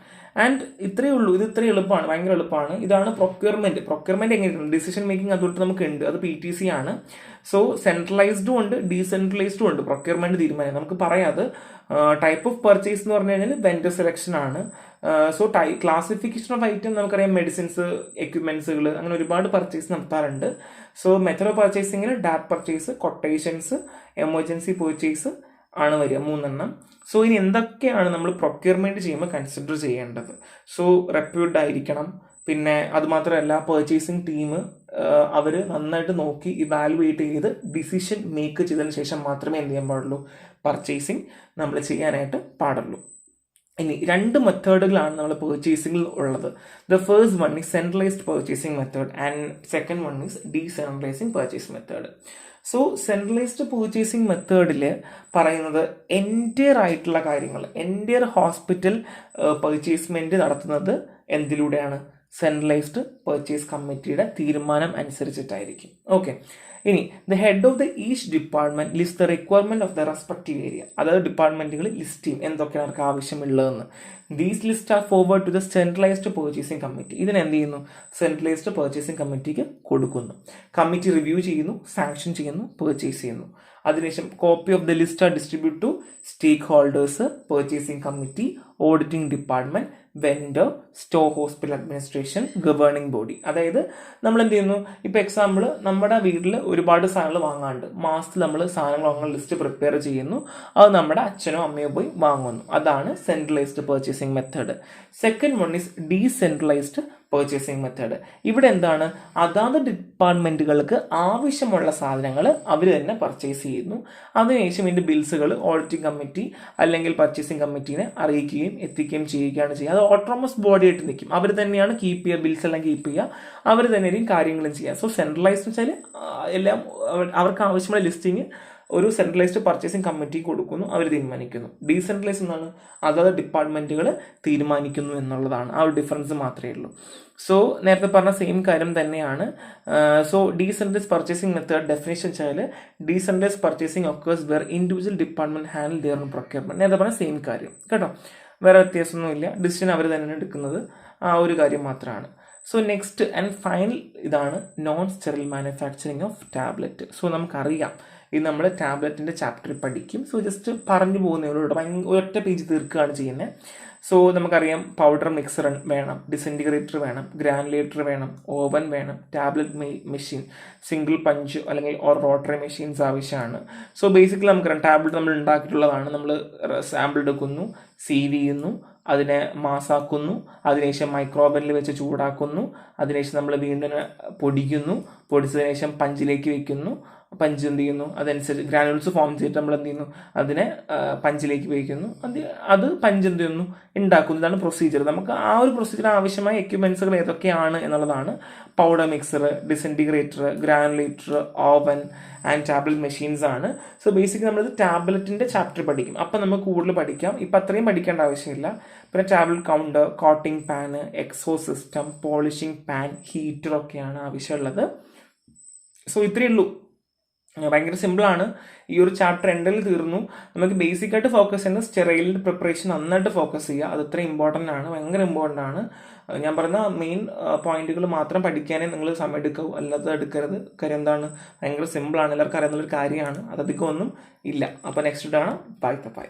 ആൻഡ് ഇത്രയേ ഉള്ളൂ. ഇത് ഇത്രയും എളുപ്പമാണ്, ഭയങ്കര എളുപ്പമാണ്. ഇതാണ് പ്രൊക്യൂർമെൻറ്റ് എങ്ങനെയാണ്, ഡിസിഷൻ മേക്കിംഗ് അതുകൊണ്ട് നമുക്ക് ഉണ്ട്, അത് PTC ആണ്. സോ സെൻട്രലൈസ്ഡും ഉണ്ട് ഡീസെൻട്രലൈസ്ഡും ഉണ്ട് പ്രൊക്യൂർമെൻറ്റ് തീരുമാനം. നമുക്ക് പറയാം അത് ടൈപ്പ് ഓഫ് പർച്ചേസ് എന്ന് പറഞ്ഞു കഴിഞ്ഞാൽ വെൻഡർ സെലക്ഷൻ ആണ്. സോ ക്ലാസിഫിക്കേഷൻ ഓഫ് ഐറ്റം നമുക്കറിയാം, മെഡിസിൻസ്, എക്യുപ്മെന്റ്സുകൾ, അങ്ങനെ ഒരുപാട് പർച്ചേസ് നടത്താറുണ്ട്. സോ മെത്തഡ് ഓഫ് പർച്ചേസിങ്ങിൽ direct purchase, quotations, emergency purchase ആണ് വരിക, 3 സോ ഇനി എന്തൊക്കെയാണ് നമ്മൾ പ്രൊക്യൂർമെന്റ് ചെയ്യുമ്പോൾ കൺസിഡർ ചെയ്യേണ്ടത്? സോ റെപ്യൂട്ടഡ് ആയിരിക്കണം. പിന്നെ അതുമാത്രമല്ല, പർച്ചേസിങ് ടീം അവർ നന്നായിട്ട് നോക്കി ഇവാലുവേറ്റ് ചെയ്ത് ഡിസിഷൻ മേക്ക് ചെയ്തതിന് ശേഷം മാത്രമേ എന്ത് ചെയ്യാൻ പാടുള്ളൂ, പർച്ചേസിങ് നമ്മൾ ചെയ്യാനായിട്ട് പാടുള്ളൂ. ഇനി 2 മെത്തേഡുകളാണ് നമ്മൾ പർച്ചേസിംഗിൽ ഉള്ളത്. The first one is centralised purchasing method and second one is decentralising purchase method. So centralised purchasing മെത്തേഡിൽ പറയുന്നത് എൻറ്റയർ ആയിട്ടുള്ള കാര്യങ്ങൾ, എൻറ്റയർ ഹോസ്പിറ്റൽ പർച്ചേസ്മെൻറ്റ് നടത്തുന്നത് എന്തിലൂടെയാണ്? സെൻട്രലൈസ്ഡ് പർച്ചേസ് കമ്മിറ്റിയുടെ തീരുമാനം അനുസരിച്ചിട്ടായിരിക്കും. ഓക്കെ, ഇനി the head of the each department list the requirement of the respective area. അതായത് ഡിപ്പാർട്ട്മെന്റുകൾ ലിസ്റ്റ് ചെയ്യും എന്തൊക്കെയാണ് അവർക്ക് ആവശ്യമുള്ളതെന്ന്. These list are forward to the centralised purchasing committee. ഇതിന് എന്ത് ചെയ്യുന്നു? സെൻട്രലൈസ്ഡ് പർച്ചേസിംഗ് കമ്മിറ്റിക്ക് കൊടുക്കുന്നു. കമ്മിറ്റി റിവ്യൂ ചെയ്യുന്നു, സാങ്ഷൻ ചെയ്യുന്നു, പർച്ചേസ് ചെയ്യുന്നു. അതിനുശേഷം copy of the list are distribute to stakeholders, purchasing committee, auditing department, vendor, store hospital administration, governing body. അതായത് നമ്മൾ എന്ത് ചെയ്യുന്നു, ഇപ്പോൾ എക്സാമ്പിൾ നമ്മുടെ വീട്ടിൽ ഒരുപാട് സാധനങ്ങൾ വാങ്ങാണ്ട് മാസത്തിൽ നമ്മൾ സാധനങ്ങൾ വാങ്ങാൻ ലിസ്റ്റ് പ്രിപ്പയർ ചെയ്യുന്നു. അത് നമ്മുടെ അച്ഛനോ അമ്മയോ പോയി വാങ്ങുന്നു. അതാണ് centralised purchasing method. Second one is decentralised purchasing method. ഇവിടെ എന്താണ്, അതാത് ഡിപ്പാർട്ട്മെന്റുകൾക്ക് ആവശ്യമുള്ള സാധനങ്ങൾ അവർ തന്നെ പർച്ചേസ് ചെയ്യുന്നു. അതിനുശേഷം ഇതിന്റെ ബിൽസുകൾ ഓഡിറ്റിംഗ് കമ്മിറ്റി അല്ലെങ്കിൽ പർച്ചേസിംഗ് കമ്മിറ്റീനെ അറിയിക്കുകയും എത്തിക്കുകയും ചെയ്യുകയാണ് ചെയ്യുക. അത് ഓട്ടോണമസ് ബോഡി ആയിട്ട് നിൽക്കും. അവർ തന്നെയാണ് കീപ്പ് ചെയ്യുക, ബിൽസ് എല്ലാം കീപ്പ് ചെയ്യുക, അവർ തന്നെയായിരിക്കും കാര്യങ്ങളും ചെയ്യുക. സോ സെൻട്രലൈസ്ഡ് വെച്ചാൽ എല്ലാം അവർക്ക് ആവശ്യമുള്ള ലിസ്റ്റിങ് ഒരു സെൻട്രലൈസ്ഡ് പർച്ചേസിംഗ് കമ്മിറ്റി കൊടുക്കുന്നു, അവർ തീരുമാനിക്കുന്നു. ഡീസെൻട്രലൈസ് എന്നാണ്, അതായത് ഡിപ്പാർട്ട്മെന്റുകൾ തീരുമാനിക്കുന്നു എന്നുള്ളതാണ്. ആ ഒരു ഡിഫറൻസ് മാത്രമേ ഉള്ളൂ. സോ നേരത്തെ പറഞ്ഞ സെയിം കാര്യം തന്നെയാണ്. So decentralised purchasing method definition വെച്ചാൽ decentralised purchasing occurs where individual department handle their own procurement. നേരത്തെ പറഞ്ഞ സെയിം കാര്യം കേട്ടോ, വേറെ വ്യത്യാസമൊന്നുമില്ല. ഡിസിഷൻ അവർ തന്നെ എടുക്കുന്നത്, ആ ഒരു കാര്യം മാത്രമാണ്. സോ നെക്സ്റ്റ് ആൻഡ് ഫൈനൽ ഇതാണ് non sterile manufacturing of tablet. So നമുക്കറിയാം ഇത് നമ്മൾ ടാബ്ലറ്റിൻ്റെ ചാപ്റ്ററിൽ പഠിക്കും. സോ ജസ്റ്റ് പറഞ്ഞു പോകുന്നവരോട് ഒറ്റ പേജ് തീർക്കുകയാണ് ചെയ്യുന്നത്. സോ നമുക്കറിയാം പൗഡർ മിക്സർ വേണം, ഡിസിൻറ്റിഗ്രേറ്റർ വേണം, ഗ്രാനുലേറ്റർ വേണം, ഓവൻ വേണം, ടാബ്ലറ്റ് മെഷീൻ, സിംഗിൾ പഞ്ച് അല്ലെങ്കിൽ റോട്ടറി മെഷീൻസ് ആവശ്യമാണ്. സോ ബേസിക്കലി നമുക്കറിയാം ടാബ്ലറ്റ് നമ്മൾ ഉണ്ടാക്കിയിട്ടുള്ളതാണ്. നമ്മൾ സാമ്പിൾ എടുക്കുന്നു, സീവ് ചെയ്യുന്നു, അതിനെ മാസാക്കുന്നു, അതിനുശേഷം മൈക്രോവനിൽ വെച്ച് ചൂടാക്കുന്നു, അതിനുശേഷം നമ്മൾ വീണ്ടും പൊടിക്കുന്നു, പൊടിച്ചതിന് ശേഷം പഞ്ചിലേക്ക് വെക്കുന്നു, പഞ്ച് എന്ത് ചെയ്യുന്നു, അതനുസരിച്ച് ഗ്രാനുൾസ് ഫോം ചെയ്തിട്ട് നമ്മൾ എന്ത് ചെയ്യുന്നു, അതിനെ പഞ്ചിലേക്ക് വയ്ക്കുന്നു, അത് പഞ്ച് എന്ത് ചെയ്യുന്നു, ഉണ്ടാക്കുന്നു. ഇതാണ് പ്രൊസീജിയർ. നമുക്ക് ആ ഒരു പ്രൊസീജിയർ ആവശ്യമായ എക്യുപ്മെന്റ്സുകൾ ഏതൊക്കെയാണ് എന്നുള്ളതാണ് powder mixer, disintegrator, granulator, oven and tablet machines ആണ്. സോ ബേസിക്കലി നമ്മളിത് ടാബ്ലറ്റിന്റെ ചാപ്റ്റർ പഠിക്കും. അപ്പം നമുക്ക് കൂടുതൽ പഠിക്കാം, ഇപ്പം അത്രയും പഠിക്കേണ്ട ആവശ്യമില്ല. പിന്നെ ടാബ്ലറ്റ് കൗണ്ടർ, കോട്ടിംഗ് പാന്, എക്സോ സിസ്റ്റം, പോളിഷിംഗ് പാൻ, ഹീറ്റർ ഒക്കെയാണ് ആവശ്യമുള്ളത്. സോ ഇത്രയേ ഉള്ളൂ, ഭയങ്കര സിമ്പിളാണ്. ഈ ഒരു ചാപ്റ്റർ എൻഡിൽ തീർന്നു. നമുക്ക് ബേസിക് ആയിട്ട് ഫോക്കസ് ചെയ്യുന്നത് സ്റ്റെറൈലിൻ്റെ പ്രിപ്പറേഷൻ നന്നായിട്ട് ഫോക്കസ് ചെയ്യുക. അത് ഇത്ര ഇമ്പോർട്ടൻ്റ് ആണ്, ഭയങ്കര ഇമ്പോർട്ടൻ്റ് ആണ്. ഞാൻ പറയുന്ന മെയിൻ പോയിന്റുകൾ മാത്രം പഠിക്കാനേ നിങ്ങൾ സമയം എടുക്കാവൂ, അല്ലാതെ എടുക്കരുത്. കാര്യം എന്താണ്, ഭയങ്കര സിമ്പിളാണ്, എല്ലാവർക്കും അറിയുന്നൊരു കാര്യമാണ്, അതധികം ഒന്നും ഇല്ല. അപ്പോൾ നെക്സ്റ്റ് ഇതാണ്. ബൈ.